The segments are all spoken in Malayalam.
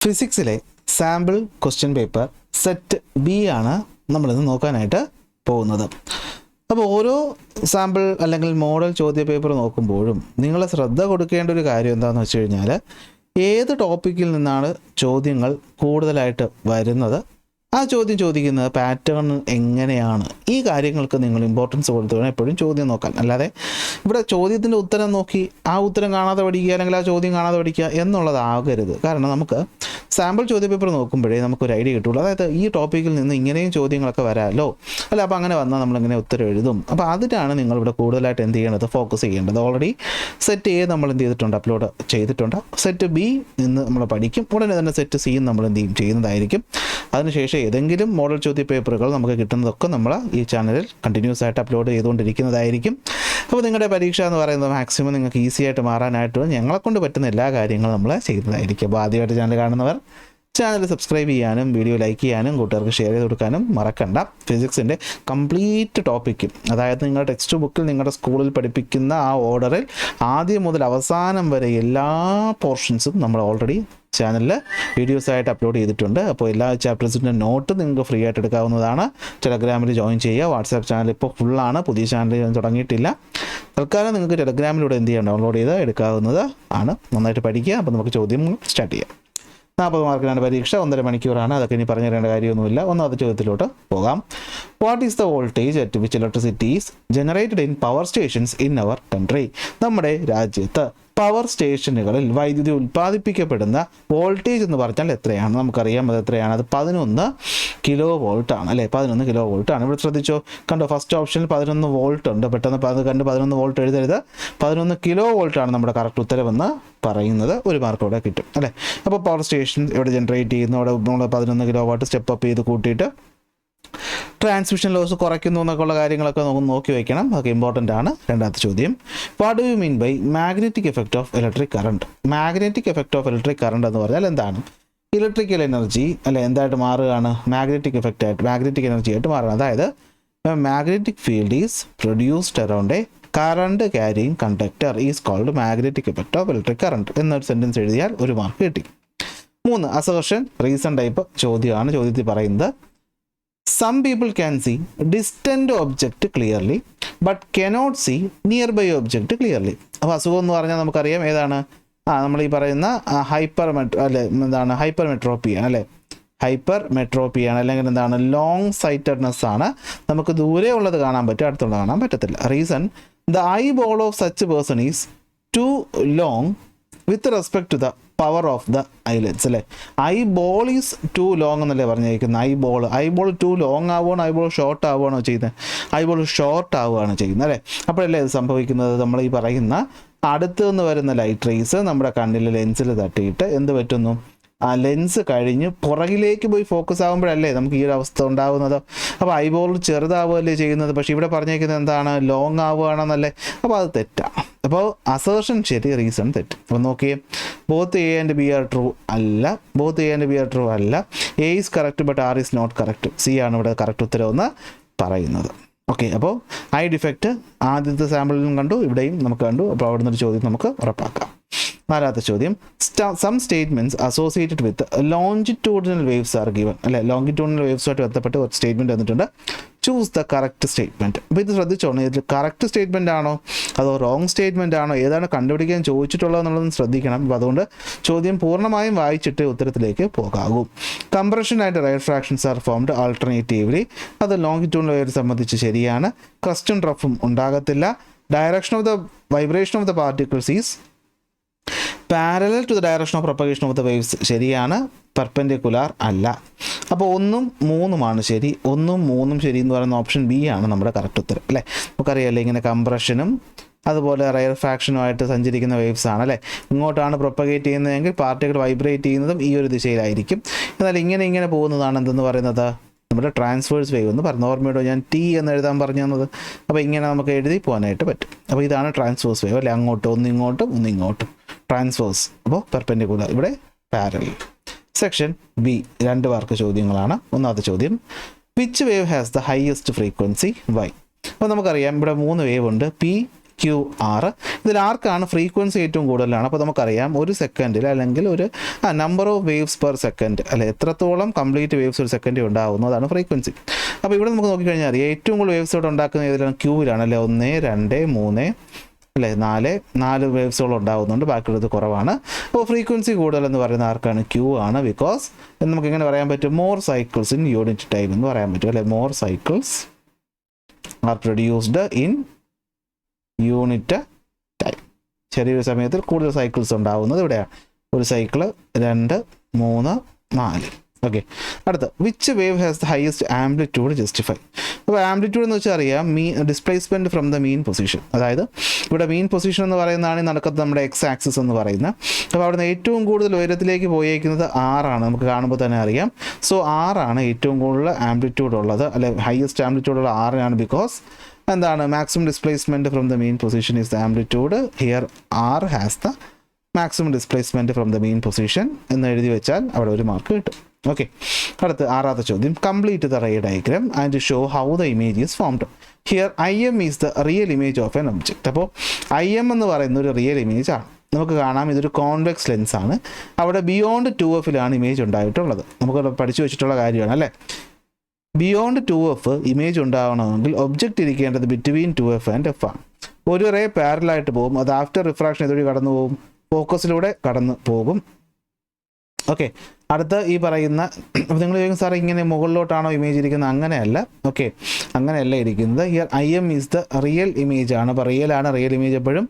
ഫിസിക്സിലെ sample question paper set B ആണ് നമ്മളിന്ന് നോക്കാനായിട്ട് പോകുന്നത്. അപ്പോൾ ഓരോ സാമ്പിൾ അല്ലെങ്കിൽ മോഡൽ ചോദ്യ പേപ്പർ നോക്കുമ്പോഴും നിങ്ങൾ ശ്രദ്ധ കൊടുക്കേണ്ട ഒരു കാര്യം എന്താണെന്ന് വെച്ച് കഴിഞ്ഞാൽ, ഏത് ടോപ്പിക്കിൽ നിന്നാണ് ചോദ്യങ്ങൾ കൂടുതലായിട്ട് വരുന്നത്, ആ ചോദ്യം ചോദിക്കുന്നത് പാറ്റേൺ എങ്ങനെയാണ്, ഈ കാര്യങ്ങൾക്ക് നിങ്ങൾ ഇമ്പോർട്ടൻസ് കൊടുത്തു വേണം എപ്പോഴും ചോദ്യം നോക്കാൻ. അല്ലാതെ ഇവിടെ ചോദ്യത്തിൻ്റെ ഉത്തരം നോക്കി ആ ഉത്തരം കാണാതെ പഠിക്കുക അല്ലെങ്കിൽ ആ ചോദ്യം കാണാതെ പഠിക്കുക എന്നുള്ളതാകരുത്. കാരണം നമുക്ക് സാമ്പിൾ ചോദ്യപേപ്പർ നോക്കുമ്പോഴേ നമുക്കൊരു ഐഡിയ കിട്ടുള്ളൂ. അതായത് ഈ ടോപ്പിക്കിൽ നിന്ന് ഇങ്ങനെയും ചോദ്യങ്ങളൊക്കെ വരാമല്ലോ, അല്ല അപ്പോൾ അങ്ങനെ വന്നാൽ നമ്മളിങ്ങനെ ഉത്തരം എഴുതും. അപ്പോൾ അതിനാണ് നിങ്ങളിവിടെ കൂടുതലായിട്ട് എന്ത് ചെയ്യേണ്ടത്, ഫോക്കസ് ചെയ്യേണ്ടത്. ഓൾറെഡി സെറ്റ് എ നമ്മൾ എന്ത് ചെയ്തിട്ടുണ്ട്, അപ്ലോഡ് ചെയ്തിട്ടുണ്ട്. സെറ്റ് ബി നിന്ന് നമ്മൾ പഠിക്കും. ഉടനെ തന്നെ സെറ്റ് സിയും നമ്മൾ എന്ത് ചെയ്യും, ചെയ്യുന്നതായിരിക്കും. അതിനുശേഷം ഏതെങ്കിലും മോഡൽ ചോദ്യ പേപ്പറുകൾ നമുക്ക് കിട്ടുന്നതൊക്കെ നമ്മൾ ഈ ചാനലിൽ കണ്ടിന്യൂസ് ആയിട്ട് അപ്ലോഡ് ചെയ്തുകൊണ്ടിരിക്കുന്നതായിരിക്കും. അപ്പോൾ നിങ്ങളുടെ പരീക്ഷ എന്ന് പറയുന്നത് മാക്സിമം നിങ്ങൾക്ക് ഈസി ആയിട്ട് മാറാനായിട്ട് ഞങ്ങളെക്കൊണ്ട് പറ്റുന്ന എല്ലാ കാര്യങ്ങളും നമ്മൾ ചെയ്യുന്നതായിരിക്കും. അപ്പോൾ ആദ്യമായിട്ട് ചാനൽ കാണുന്നവർ ചാനൽ സബ്സ്ക്രൈബ് ചെയ്യാനും വീഡിയോ ലൈക്ക് ചെയ്യാനും കൂട്ടുകാർക്ക് ഷെയർ ചെയ്ത് കൊടുക്കാനും മറക്കണ്ട. ഫിസിക്സിൻ്റെ കംപ്ലീറ്റ് ടോപ്പിക്കും, അതായത് നിങ്ങളുടെ ടെക്സ്റ്റ് ബുക്കിൽ നിങ്ങളുടെ സ്കൂളിൽ പഠിപ്പിക്കുന്ന ആ ഓർഡറിൽ ആദ്യം മുതൽ അവസാനം വരെ എല്ലാ പോർഷൻസും നമ്മൾ ഓൾറെഡി ചാനലിൽ വീഡിയോസായിട്ട് അപ്ലോഡ് ചെയ്തിട്ടുണ്ട്. അപ്പോൾ എല്ലാ ചാപ്റ്റേഴ്സിൻ്റെ നോട്ട് നിങ്ങൾക്ക് ഫ്രീ ആയിട്ട് എടുക്കാവുന്നതാണ്. ടെലഗ്രാമിൽ ജോയിൻ ചെയ്യുക. വാട്സാപ്പ് ചാനൽ ഇപ്പോൾ ഫുള്ളാണ്, പുതിയ ചാനൽ തുടങ്ങിയിട്ടില്ല. തൽക്കാലം നിങ്ങൾക്ക് ടെലഗ്രാമിലൂടെ എന്ത് ചെയ്യാം, ഡൗൺലോഡ് ചെയ്ത് എടുക്കാവുന്നത് ആണ്. നന്നായിട്ട് പഠിക്കുക. അപ്പോൾ നമുക്ക് ചോദ്യം സ്റ്റാർട്ട് ചെയ്യാം. 40 മാർക്കിനാണ് പരീക്ഷ, 1.5 മണിക്കൂറാണ്. അതൊക്കെ ഇനി പറഞ്ഞു തരേണ്ട കാര്യമൊന്നുമില്ല. ഒന്നാമത്തെ ചോദ്യത്തിലോട്ട് പോകാം. What is the voltage at which electricity is generated in power stations in our country? നമ്മുടെ രാജ്യത്ത് പവർ സ്റ്റേഷനുകളിൽ വൈദ്യുതി ഉൽപ്പാദിപ്പിക്കപ്പെടുന്ന വോൾട്ടേജ് എന്ന് പറഞ്ഞാൽ എത്രയാണ്? നമുക്കറിയാം അത് എത്രയാണ്. അത് 11 കിലോ വോൾട്ട് ആണ്, അല്ലേ? 11 കിലോ വോൾട്ട് ആണ്. ഇവിടെ ശ്രദ്ധിച്ചോ, കണ്ടോ, ഫസ്റ്റ് ഓപ്ഷനിൽ 11 വോൾട്ട് ഉണ്ട്. പെട്ടെന്ന് അത് കണ്ട് 11 വോൾട്ട് എഴുതരുത്. 11 കിലോ വോൾട്ടാണ് നമ്മുടെ കറക്റ്റ് ഉത്തരവെന്ന് പറയുന്നത്. ഒരു മാർക്ക് ഇവിടെ കിട്ടും, അല്ലേ? അപ്പോൾ പവർ സ്റ്റേഷൻ ഇവിടെ ജനറേറ്റ് ചെയ്യുന്നു. അവിടെ നമ്മൾ 11 കിലോ വാട്ട് സ്റ്റെപ്പ് അപ്പ് ചെയ്ത് കൂട്ടിയിട്ട് ട്രാൻസ്മിഷൻ ലോസ് കുറയ്ക്കുന്നു എന്നൊക്കെയുള്ള കാര്യങ്ങളൊക്കെ നമുക്ക് നോക്കി വയ്ക്കണം. അതൊക്കെ ഇമ്പോർട്ടൻ്റ് ആണ്. രണ്ടാമത്തെ ചോദ്യം, what do you mean by magnetic effect of electric current? Magnetic effect of electric current എന്ന് പറഞ്ഞാൽ എന്താണ്? ഇലക്ട്രിക്കൽ എനർജി അല്ലെ എന്തായിട്ട് മാറുകയാണ്? മാഗ്നറ്റിക് എഫക്റ്റ് ആയിട്ട്, മാഗ്നറ്റിക് എനർജി ആയിട്ട് മാറുകയാണ്. അതായത് magnetic field is produced around a current carrying conductor is called magnetic effect of electric current എന്നൊരു സെൻറ്റൻസ് എഴുതിയാൽ ഒരു മാർക്ക് കിട്ടി. 3 അസർഷൻ റീസൺ ടൈപ്പ് ചോദ്യമാണ്. ചോദ്യത്തിൽ പറയുന്നത്, some people can see distant object clearly but cannot see nearby object clearly. അപ്പോൾ അസുഖം എന്ന് പറഞ്ഞാൽ നമുക്കറിയാം ഏതാണ്? നമ്മൾ ഈ പറയുന്ന ഹൈപ്പർ മെട്രോപ്പിയാണ്, അല്ലേ? ഹൈപ്പർ മെട്രോപ്പിയാണ്, അല്ലെങ്കിൽ എന്താണ്, ലോങ് സൈറ്റഡ്നെസ് ആണ്. നമുക്ക് ദൂരെ ഉള്ളത് കാണാൻ പറ്റും, അടുത്തുള്ളത് കാണാൻ പറ്റത്തില്ല. Reason, the eyeball of such person is too long with respect to the power of the eyelets, അല്ലേ? Eyeball is too long എന്നല്ലേ പറഞ്ഞിരിക്കുന്നത്. ഐ ബോൾ ടു ലോങ് ആവുകയാണോ ഐ ബോൾ ഷോർട്ട് ആവുകയാണോ ചെയ്യുന്നത്? ഐ ബോൾ ഷോർട്ട് ആവുകയാണ് ചെയ്യുന്നത്, അല്ലേ? അപ്പോഴല്ലേ ഇത് സംഭവിക്കുന്നത്? നമ്മൾ ഈ പറയുന്ന അടുത്ത് നിന്ന് വരുന്ന ലൈറ്റ് റേസ് നമ്മുടെ കണ്ണിൽ ലെൻസിൽ തട്ടിയിട്ട് എന്ത് പറ്റുന്നു? ആ ലെൻസ് കഴിഞ്ഞ് പുറകിലേക്ക് പോയി ഫോക്കസ് ആകുമ്പോഴല്ലേ നമുക്ക് ഈ ഒരു അവസ്ഥ ഉണ്ടാകുന്നത്. അപ്പോൾ ഐബോൾ ചെറുതാവുകയല്ലേ ചെയ്യുന്നത്. പക്ഷേ ഇവിടെ പറഞ്ഞേക്കുന്നത് എന്താണ്? ലോങ് ആവുകയാണെന്നല്ലേ. അപ്പോൾ അത് തെറ്റാണ്. അപ്പോൾ അസേർഷൻ ശരി, റീസൺ തെറ്റ്. അപ്പോൾ നോക്കിയേ, both A and B are true അല്ല. Both A and B are true അല്ല. A is correct but R is not correct. C ആണ് ഇവിടെ കറക്റ്റ് ഉത്തരവെന്ന് പറയുന്നത്. ഓക്കെ, അപ്പോൾ ഐ ഡിഫക്റ്റ് ആദ്യത്തെ സാമ്പിളിലും കണ്ടു, ഇവിടെയും നമുക്ക് കണ്ടു. അപ്പോൾ അവിടെ നിന്നൊരു ചോദ്യം നമുക്ക് ഉറപ്പാക്കാം. 4ാമത്തെ ചോദ്യം, some statements associated with longitudinal waves are given, അല്ലെ? ലോഞ്ചിറ്റ്യൂഡിനൽ വേവ്സുമായിട്ട് ബന്ധപ്പെട്ട് ഒരു സ്റ്റേറ്റ്മെൻറ്റ് വന്നിട്ടുണ്ട്. Choose the correct statement. അപ്പോൾ ഇത് ശ്രദ്ധിച്ചോണം, ഇതിൽ കറക്റ്റ് സ്റ്റേറ്റ്മെൻ്റ് ആണോ അതോ റോങ് സ്റ്റേറ്റ്മെൻ്റ് ആണോ, ഏതാണ് കണ്ടുപിടിക്കാൻ ചോദിച്ചിട്ടുള്ളത് എന്നുള്ളതും ശ്രദ്ധിക്കണം. അപ്പോൾ അതുകൊണ്ട് ചോദ്യം പൂർണ്ണമായും വായിച്ചിട്ട് ഉത്തരത്തിലേക്ക് പോകാവൂ. കംപ്രഷനായിട്ട് rarefactions are formed alternatively. അത് ലോങ്ങിറ്റ്യൂഡിനൽ വേവ് സംബന്ധിച്ച് ശരിയാണ്. ക്രസ്റ്റും ട്രഫും ഉണ്ടാകത്തില്ല. Direction of the vibration of the particles is parallel to the direction of propagation of the waves ശരിയാണ്. പെർപെൻഡിക്കുലാർ അല്ല. അപ്പോൾ 1ഉം 3ഉമാണ് ശരി. 1ഉം 3ഉം ശരി എന്ന് പറയുന്ന ഓപ്ഷൻ ബി ആണ് നമ്മുടെ കറക്റ്റ് ഉത്തരം, അല്ലേ? നമുക്കറിയാമല്ലേ, ഇങ്ങനെ കംപ്രഷനും അതുപോലെ റയർ ഫ്രാക്ഷനുമായിട്ട് സഞ്ചരിക്കുന്ന വേവ്സ് ആണ്, അല്ലേ? ഇങ്ങോട്ടാണ് പ്രൊപ്പഗേറ്റ് ചെയ്യുന്നതെങ്കിൽ പാർട്ടിക്കിൾ വൈബ്രേറ്റ് ചെയ്യുന്നതും ഈ ഒരു ദിശയിലായിരിക്കും. എന്നാൽ ഇങ്ങനെ പോകുന്നതാണ് എന്തെന്ന് പറയുന്നത്? നമ്മുടെ ട്രാൻസ്വേഴ്സ് വേവ് എന്ന് പറയുന്നത്. ഓർമ്മയോടെ ഞാൻ ടി എന്ന് എഴുതാൻ പറഞ്ഞു തന്നത്. അപ്പോൾ ഇങ്ങനെ നമുക്ക് എഴുതി പോകാനായിട്ട് പറ്റും. അപ്പോൾ ഇതാണ് ട്രാൻസ്വേഴ്സ് വേവ്, അല്ലേ? അങ്ങോട്ടും ഒന്നിങ്ങോട്ടും ഒന്നിങ്ങോട്ടും ട്രാൻസ്വേഴ്സ്. അപ്പോൾ പെർപെൻഡിക്കുലർ, ഇവിടെ പാരലൽ. സെക്ഷൻ ബി 2 മാർക്ക് ചോദ്യങ്ങളാണ്. 1ാമത്തെ ചോദ്യം, which wave has the highest frequency? Why? അപ്പോൾ നമുക്കറിയാം ഇവിടെ 3 വേവ് ഉണ്ട്, പി, QR. ഇതിൽ ആർക്കാണ് ഫ്രീക്വൻസി ഏറ്റവും കൂടുതലാണ്? അപ്പോൾ നമുക്കറിയാം ഒരു സെക്കൻഡിൽ അല്ലെങ്കിൽ ഒരു number of waves per second അല്ലെ, എത്രത്തോളം കംപ്ലീറ്റ് വേവ്സ് ഒരു സെക്കൻഡിൽ ഉണ്ടാകുന്നു, അതാണ് ഫ്രീക്വൻസി. അപ്പോൾ ഇവിടെ നമുക്ക് നോക്കിക്കഴിഞ്ഞാൽ അറിയാം ഏറ്റവും കൂടുതൽ വേവ്സ് ഇവിടെ ഉണ്ടാക്കുന്ന ഏതിലാണ്? ക്യൂവിലാണ് അല്ലേ. 1, 2, 3 അല്ലേ, 4 വേവ്സുകൾ ഉണ്ടാകുന്നുണ്ട്, ബാക്കിയുള്ളത് കുറവാണ്. അപ്പോൾ ഫ്രീക്വൻസി കൂടുതലെന്ന് പറയുന്ന ആർക്കാണ്? ക്യൂ ആണ്. ബിക്കോസ് നമുക്ക് എങ്ങനെ പറയാൻ പറ്റും? More cycles in unit time എന്ന് പറയാൻ പറ്റും അല്ലേ. More cycles are produced in unit time. ചെറിയൊരു സമയത്തിൽ കൂടുതൽ സൈക്കിൾസ് ഉണ്ടാകുന്നത് ഇവിടെയാണ്. ഒരു സൈക്കിള് 2, 3, 4. ഓക്കെ, അടുത്ത which wave has the highest amplitude justify. അപ്പോൾ ആംപ്ലിറ്റ്യൂഡ് എന്ന് വെച്ചാൽ അറിയാം displacement from the mean position. അതായത് ഇവിടെ മീൻ പൊസിഷൻ എന്ന് പറയുന്നതാണ് ഈ നടക്കുന്നത് നമ്മുടെ എക്സ് ആക്സിസ് എന്ന് പറയുന്നത്. അപ്പോൾ അവിടുന്ന് ഏറ്റവും കൂടുതൽ ഉയരത്തിലേക്ക് പോയേക്കുന്നത് 6 ആണ്, നമുക്ക് കാണുമ്പോൾ തന്നെ അറിയാം. സോ 6 ആണ് ഏറ്റവും കൂടുതൽ ആംപ്ലിറ്റ്യൂഡ് ഉള്ളത് അല്ലെ, ഹയസ്റ്റ് ആംപ്ലിറ്റ്യൂഡ് ഉള്ള 6 ആണ്. ബിക്കോസ് എന്താണ്? Maximum displacement from the mean position is the amplitude. Here R has the maximum displacement from the mean position എന്ന് എഴുതി വെച്ചാൽ അവിടെ ഒരു മാർക്ക് കിട്ടും. ഓക്കെ, അടുത്ത് 6ാമത്തെ ചോദ്യം. Complete the ray diagram and show how the image is formed. Here IM is the real image of an object. അപ്പോൾ IM എന്ന് പറയുന്ന ഒരു റിയൽ ഇമേജ് ആണ്. നമുക്ക് കാണാം ഇതൊരു കോൺവെക്സ് ലെൻസ് ആണ്. അവിടെ ബിയോണ്ട് 2Fലാണ് ഇമേജ് ഉണ്ടായിട്ടുള്ളത്. നമുക്ക് പഠിച്ചു വെച്ചിട്ടുള്ള കാര്യമാണ് അല്ലേ. ബിയോണ്ട് 2F ഇമേജ് ഉണ്ടാവണമെങ്കിൽ ഒബ്ജക്റ്റ് ഇരിക്കേണ്ടത് ബിറ്റ്വീൻ 2F ആൻഡ് F ആണ്. ഒരു റേ പാരലായിട്ട് പോകും, അത് ആഫ്റ്റർ റിഫ്രാക്ഷൻ ഇതുവഴി കടന്നു പോകും, ഫോക്കസിലൂടെ കടന്നു പോകും. ഓക്കെ, അടുത്ത ഈ പറയുന്ന നിങ്ങൾ ചോദിക്കും സാർ ഇങ്ങനെ മുകളിലോട്ടാണോ ഇമേജ് ഇരിക്കുന്നത്? അങ്ങനെയല്ല. ഓക്കെ, അങ്ങനെയല്ല ഇരിക്കുന്നത്. Here IM is the real image ആണ്. അപ്പോൾ റിയൽ ആണ്. റിയൽ ഇമേജ് എപ്പോഴും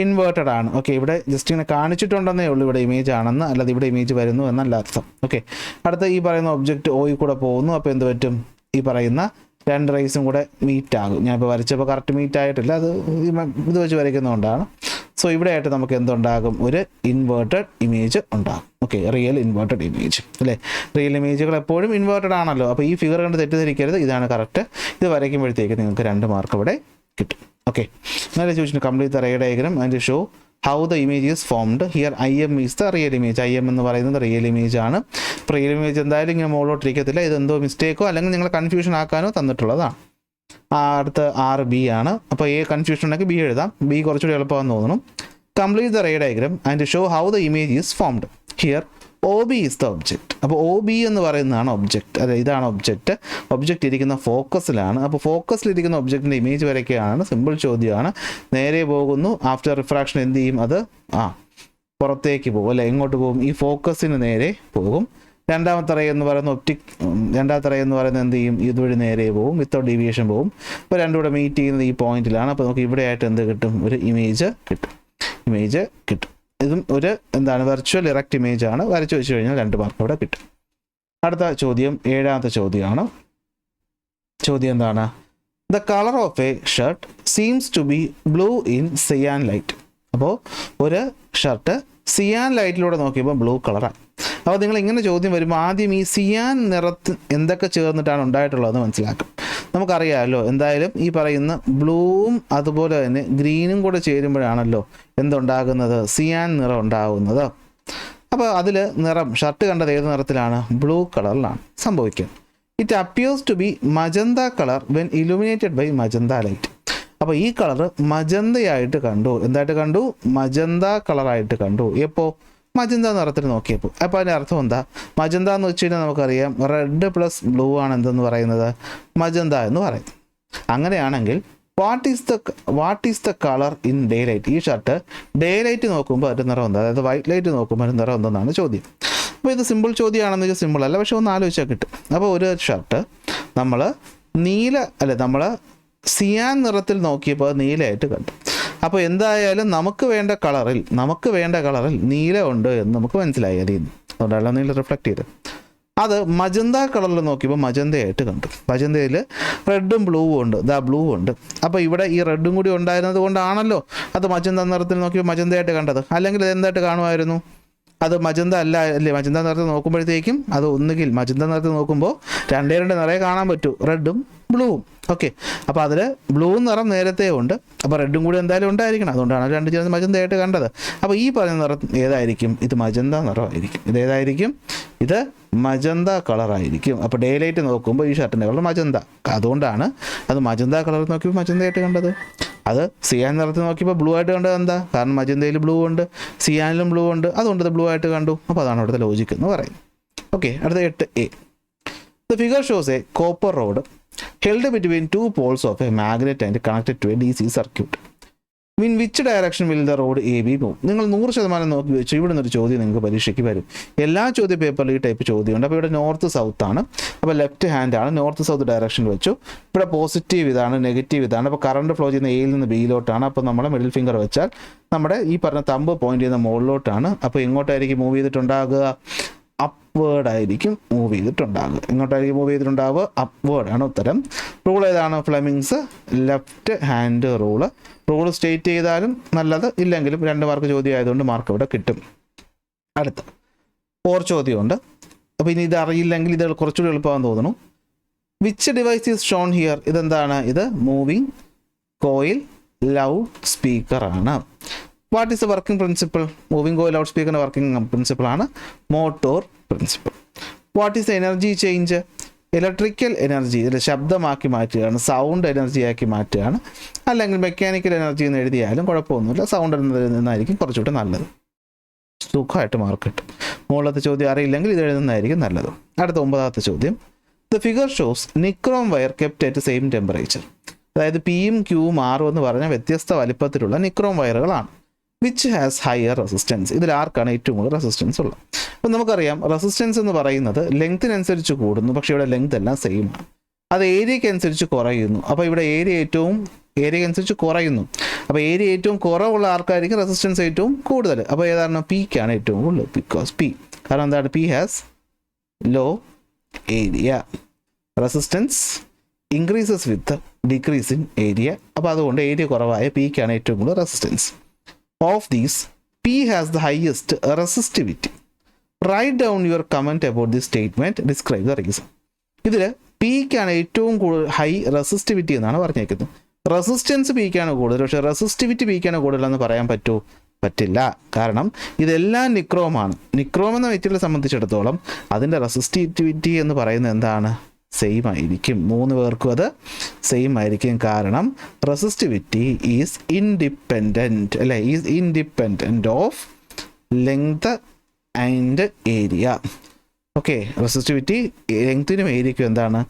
ഇൻവേർട്ടഡ് ആണ്. ഓക്കെ, ഇവിടെ ജസ്റ്റ് ഇങ്ങനെ കാണിച്ചിട്ടുണ്ടെന്നേ ഉള്ളൂ ഇവിടെ ഇമേജ് ആണെന്ന്, അല്ലാതെ ഇവിടെ ഇമേജ് വരുന്നു എന്നല്ല അർത്ഥം. ഓക്കെ, അടുത്ത ഈ പറയുന്ന ഒബ്ജക്റ്റ് Oയിൽ കൂടെ പോകുന്നു. അപ്പോൾ എന്ത് പറ്റും? ഈ പറയുന്ന 2 റേസും കൂടെ മീറ്റ് ആകും. ഞാനിപ്പോൾ വരച്ചപ്പോൾ കറക്റ്റ് മീറ്റ് ആയിട്ടില്ല, അത് ഇത് വെച്ച് വരയ്ക്കുന്നതുകൊണ്ടാണ്. സോ ഇവിടെ ആയിട്ട് നമുക്ക് എന്തുണ്ടാകും? ഒരു ഇൻവേർട്ടഡ് ഇമേജ് ഉണ്ടാകും. ഓക്കെ, റിയൽ ഇൻവേർട്ടഡ് ഇമേജ് അല്ലേ. റിയൽ ഇമേജുകൾ എപ്പോഴും ഇൻവേർട്ടഡ് ആണല്ലോ. അപ്പോൾ ഈ ഫിഗർ കണ്ട് തെറ്റിദ്ധരിക്കരുത്, ഇതാണ് കറക്റ്റ്. ഇത് വരയ്ക്കുമ്പോഴത്തേക്ക് നിങ്ങൾക്ക് 2 മാർക്ക് ഇവിടെ കിട്ടും. ഓക്കെ, നേരെ ചോദിച്ചിട്ട് complete the ray diagram and show how the image is formed. Here IM is the real image. IM എന്ന് പറയുന്നത് റിയൽ ഇമേജ് ആണ്. അപ്പോൾ റിയൽ ഇമേജ് എന്തായാലും ഇങ്ങനെ മുകളിലോട്ടിരിക്കത്തില്ല. ഇതെന്തോ മിസ്റ്റേക്കോ അല്ലെങ്കിൽ നിങ്ങൾ കൺഫ്യൂഷൻ ആക്കാനോ തന്നിട്ടുള്ളതാണ്. അടുത്ത 6B ആണ്. അപ്പോൾ കൺഫ്യൂഷൻ ഉണ്ടെങ്കിൽ B എഴുതാം. B കുറച്ചുകൂടി എളുപ്പമാണെന്ന് തോന്നുന്നു. Complete the ray diagram and show how the image is formed. Here OB is the object. അപ്പോൾ OB എന്ന് പറയുന്നതാണ് ഒബ്ജക്റ്റ്. അതെ, ഇതാണ് ഒബ്ജക്റ്റ്. ഒബ്ജക്റ്റ് ഇരിക്കുന്ന ഫോക്കസിലാണ്. അപ്പോൾ ഫോക്കസിലിരിക്കുന്ന ഒബ്ജക്റ്റിൻ്റെ ഇമേജ് വരയ്ക്കുകയാണ്. സിമ്പിൾ ചോദ്യമാണ്. നേരെ പോകുന്നു, ആഫ്റ്റർ റിഫ്രാക്ഷൻ എന്ത് ചെയ്യും? അത് പുറത്തേക്ക് പോകും അല്ലേ. എങ്ങോട്ട് പോകും? ഈ ഫോക്കസിന് നേരെ പോകും. രണ്ടാമത്തെ റേ എന്ന് പറയുന്നത് രണ്ടാമത്തെ റേ എന്ന് പറയുന്നത് എന്ത് ചെയ്യും? ഇതുവഴി നേരെ പോകും, വിത്തൗട്ട് ഡീവിയേഷൻ പോകും. അപ്പോൾ രണ്ടും കൂടെ മീറ്റ് ചെയ്യുന്നത് ഈ പോയിന്റിലാണ്. അപ്പോൾ നമുക്ക് ഇവിടെ ആയിട്ട് എന്ത് കിട്ടും? ഒരു ഇമേജ് കിട്ടും. ഇതും ഒരു വെർച്വൽ ഇറക്റ്റ് ഇമേജ് ആണ്. വരച്ചു വെച്ച് കഴിഞ്ഞാൽ 2 മാർക്ക് ഇവിടെ കിട്ടും. അടുത്ത ചോദ്യം 7ാമത്തെ ചോദ്യമാണ്. ചോദ്യം എന്താണ്? The colour of a shirt seems to be blue in cyan light. അപ്പോൾ ഒരു ഷർട്ട് സിയാൻ ലൈറ്റിലൂടെ നോക്കിയപ്പോൾ ബ്ലൂ കളറാണ്. അപ്പോൾ നിങ്ങൾ ഇങ്ങനെ ചോദ്യം വരുമ്പോൾ ആദ്യം ഈ സിയാൻ നിറത്തിൽ എന്തൊക്കെ ചേർന്നിട്ടാണ് ഉണ്ടായിട്ടുള്ളതെന്ന് മനസ്സിലാക്കും. നമുക്കറിയാമല്ലോ എന്തായാലും ഈ പറയുന്ന ബ്ലൂവും അതുപോലെ തന്നെ ഗ്രീനും കൂടെ ചേരുമ്പോഴാണല്ലോ എന്തുണ്ടാകുന്നത്? സിയാൻ നിറം ഉണ്ടാകുന്നത്. അപ്പോൾ അതിൽ നിറം ഷർട്ട് കണ്ടത് ഏത് നിറത്തിലാണ്? ബ്ലൂ കളറിലാണ് സംഭവിക്കുന്നത്. It appears to be magenta colour when illuminated by magenta light. അപ്പോൾ ഈ കളർ മജന്തയായിട്ട് കണ്ടു. എന്തായിട്ട് കണ്ടു? മജന്ത കളറായിട്ട് കണ്ടു. എപ്പോൾ? മജന്ത നിറത്തിൽ നോക്കിയപ്പോൾ. അപ്പോൾ അതിൻ്റെ അർത്ഥം എന്താ? മജന്ത എന്ന് വെച്ച് കഴിഞ്ഞാൽ നമുക്കറിയാം റെഡ് പ്ലസ് ബ്ലൂ ആണ് എന്തെന്ന് പറയുന്നത്? മജന്ത എന്ന് പറയുന്നത്. അങ്ങനെയാണെങ്കിൽ what is the colour in day light? ഈ ഷർട്ട് ഡേ ലൈറ്റ് നോക്കുമ്പോൾ അതിൻ്റെ നിറം എന്താ? അതായത് വൈറ്റ് ലൈറ്റ് നോക്കുമ്പോൾ അതിൻ്റെ നിറം എന്തെന്നാണ് ചോദ്യം. അപ്പോൾ ഇത് സിമ്പിൾ ചോദ്യമാണെന്ന് വെച്ചാൽ സിമ്പിൾ അല്ല, പക്ഷെ ഒന്ന് ആലോചിച്ചാൽ കിട്ടും. അപ്പോൾ ഒരു ഷർട്ട് നമ്മൾ സിയാൻ നിറത്തിൽ നോക്കിയപ്പോൾ അത് നീലയായിട്ട് കണ്ടു. അപ്പോൾ എന്തായാലും നമുക്ക് വേണ്ട കളറിൽ നീല ഉണ്ട് എന്ന് നമുക്ക് മനസ്സിലായി. അതിൽ നിന്ന് അതുകൊണ്ടാണ് നീല റിഫ്ലക്ട് ചെയ്ത്. അത് മജന്ത കളറിൽ നോക്കിയപ്പോൾ മജന്തയായിട്ട് കണ്ടു. മജന്തയിൽ റെഡും ബ്ലൂവും ഉണ്ട്, ബ്ലൂ ഉണ്ട്. അപ്പോൾ ഇവിടെ ഈ റെഡും കൂടി ഉണ്ടായിരുന്നത് കൊണ്ടാണല്ലോ അത് മജന്ത നിറത്തിൽ നോക്കിയപ്പോൾ മജന്തയായിട്ട് കണ്ടത്. അല്ലെങ്കിൽ എന്തായിട്ട് കാണുമായിരുന്നു? അത് മജന്ത അല്ലേ? മജന്ത നിറത്തിൽ നോക്കുമ്പോഴത്തേക്കും അത് ഒന്നുകിൽ മജന്ത നിറത്തിൽ നോക്കുമ്പോൾ 2 നിറയെ കാണാൻ പറ്റൂ, റെഡും ബ്ലൂവും. ഓക്കെ, അപ്പോൾ അതിൽ ബ്ലൂ നിറം നേരത്തെ ഉണ്ട്, അപ്പോൾ റെഡും കൂടി എന്തായാലും ഉണ്ടായിരിക്കണം. അതുകൊണ്ടാണ് 2 ചേർന്ന് മജന്തയായിട്ട് കണ്ടത്. അപ്പോൾ ഈ പറഞ്ഞ നിറം ഏതായിരിക്കും? ഇത് മജന്ത നിറമായിരിക്കും. ഇതേതായിരിക്കും? ഇത് മജന്ത കളറായിരിക്കും. അപ്പോൾ ഡേ ലൈറ്റ് നോക്കുമ്പോൾ ഈ ഷർട്ടിൻ്റെ കളർ മജന്ത. അതുകൊണ്ടാണ് അത് മജന്ത കളർ നോക്കിയപ്പോൾ മജന്തയായിട്ട് കണ്ടത്. അത് സിയാൻ നിറത്തിൽ നോക്കിയപ്പോൾ ബ്ലൂ ആയിട്ട് കണ്ടത് എന്താ? കാരണം മജന്തയിൽ ബ്ലൂ ഉണ്ട്, സിയാനിലും ബ്ലൂ ഉണ്ട്, അതുകൊണ്ട് ഇത് ബ്ലൂ ആയിട്ട് കണ്ടു. അപ്പോൾ അതാണ് അവിടുത്തെ ലോജിക്ക് എന്ന് പറയുന്നത്. ഓക്കെ, അടുത്ത 8A. The figure shows a copper rod held between two poles of a magnet and connected to a DC circuit. In which direction will the rod AB move? നിങ്ങൾ 100% നോക്കി വെച്ചു. ഇവിടെ നിന്നൊരു ചോദ്യം നിങ്ങൾക്ക് പരീക്ഷയ്ക്ക് വരും. എല്ലാ ചോദ്യ പേപ്പറിലും ഈ ടൈപ്പ് ചോദ്യമുണ്ട്. അപ്പോൾ ഇവിടെ നോർത്ത് സൗത്ത് ആണ്, അപ്പോൾ ലെഫ്റ്റ് ഹാൻഡ് ആണ്, നോർത്ത് സൗത്ത് ഡയറക്ഷനിൽ വെച്ചു. ഇവിടെ പോസിറ്റീവ് ഇതാണ്, നെഗറ്റീവ് ഇതാണ്. അപ്പോൾ കറണ്ട് ഫ്ലോ ചെയ്യുന്ന എയിൽ നിന്ന് ബിയിലോട്ടാണ്. അപ്പോൾ നമ്മൾ മിഡിൽ ഫിംഗർ വെച്ചാൽ നമ്മുടെ ഈ പറഞ്ഞ തമ്പ് പോയിന്റ് ചെയ്യുന്ന മുകളിലോട്ടാണ്. അപ്പോൾ എങ്ങോട്ടായിരിക്കും മൂവ് ചെയ്തിട്ടുണ്ടാകുക? അപ്വേർഡ് ആയിരിക്കും മൂവ് ചെയ്തിട്ടുണ്ടാകുക. എങ്ങോട്ടായിരിക്കും മൂവ് ചെയ്തിട്ടുണ്ടാവുക? അപ്വേർഡ് ആണ് ഉത്തരം. റൂൾ ഏതാണ്? Fleming's left hand rule. Rule state ചെയ്താലും നല്ലത്, ഇല്ലെങ്കിലും 2 മാർക്ക് ചോദ്യം ആയതുകൊണ്ട് മാർക്ക് ഇവിടെ കിട്ടും. അടുത്ത 4 ചോദ്യമുണ്ട്. അപ്പോൾ ഇനി ഇത് അറിയില്ലെങ്കിൽ ഇത് കുറച്ചുകൂടി എളുപ്പമാണെന്ന് തോന്നുന്നു. Which device is shown here? ഇതെന്താണ്? ഇത് മൂവിങ് കോയിൽ ലൗഡ് സ്പീക്കർ ആണ്. What is the working principle? Moving coil loud സ്പീക്കറിൻ്റെ വർക്കിംഗ് പ്രിൻസിപ്പിൾ ആണ് motor principle. What is energy change? Electrical energy ഇതിൽ ശബ്ദമാക്കി മാറ്റുകയാണ്, സൗണ്ട് എനർജിയാക്കി മാറ്റുകയാണ്. അല്ലെങ്കിൽ മെക്കാനിക്കൽ എനർജി എന്ന് എഴുതിയാലും കുഴപ്പമൊന്നുമില്ല, സൗണ്ട് എന്നതായിരിക്കും കുറച്ചുകൂടെ നല്ലത്. സുഖമായിട്ട് മാർക്ക് കിട്ടും. മുകളിലത്തെ ചോദ്യം അറിയില്ലെങ്കിൽ ഇത് എഴുതുന്നതായിരിക്കും നല്ലത്. അടുത്ത 9ാമത്തെ ചോദ്യം. The figure shows nichrome wire kept at same temperature. അതായത് പിയും ക്യൂവും ആറും എന്ന് പറഞ്ഞാൽ വ്യത്യസ്ത വലിപ്പത്തിലുള്ള നിക്രോം വയറുകളാണ്. Which has higher resistance? ഇതിൽ ആർക്കാണ് ഏറ്റവും കൂടുതൽ റെസിസ്റ്റൻസ് ഉള്ളത്? അപ്പം നമുക്കറിയാം റെസിസ്റ്റൻസ് എന്ന് പറയുന്നത് ലെങ്ത്തിനനുസരിച്ച് കൂടുന്നു, പക്ഷേ ഇവിടെ ലെങ്ത് എല്ലാം സെയിം ആണ്. അത് ഏരിയയ്ക്ക് അനുസരിച്ച് കുറയുന്നു. അപ്പോൾ ഇവിടെ ഏരിയയ്ക്ക് അനുസരിച്ച് കുറയുന്നു. അപ്പോൾ ഏരിയ ഏറ്റവും കുറവുള്ള ആൾക്കാർക്ക് റെസിസ്റ്റൻസ് ഏറ്റവും കൂടുതൽ. അപ്പോൾ ഏതാണ്? പിക്കാണ് ഏറ്റവും കൂടുതൽ. ബിക്കോസ് പി, കാരണം എന്താണ്? P has low area. Resistance increases with decrease in area. അപ്പോൾ അതുകൊണ്ട് ഏരിയ കുറവായ പിക്കാണ് ഏറ്റവും കൂടുതൽ resistance. Of these, P has the highest resistivity. Write down your comment about this statement. Describe the reason. ഇതിൽ പിക്കാണ് ഏറ്റവും കൂടുതൽ ഹൈ റെസിസ്റ്റിവിറ്റി എന്നാണ് പറഞ്ഞേക്കുന്നത്. റെസിസ്റ്റൻസ് പിക്കാണ് കൂടുതൽ, പക്ഷേ റെസിസ്റ്റിവിറ്റി പിക്കാണ് കൂടുതലെന്ന് പറയാൻ പറ്റില്ല. കാരണം ഇതെല്ലാം നിക്രോമാണ്. നിക്രോം എന്ന മെറ്റീരിയൽ സംബന്ധിച്ചിടത്തോളം അതിൻ്റെ റെസിസ്റ്റിവിറ്റി എന്ന് പറയുന്നത് എന്താണ്? സെയിം ആയിരിക്കും. 3 പേർക്കും അത് സെയിം ആയിരിക്കും. കാരണം റെസിസ്റ്റിവിറ്റി ഈസ് ഇൻഡിപെൻഡൻറ്റ്, അല്ലേ? Is independent of length and area. Okay, resistivity ലെങ്ത്തിനും ഏരിയയ്ക്കും എന്താണ്?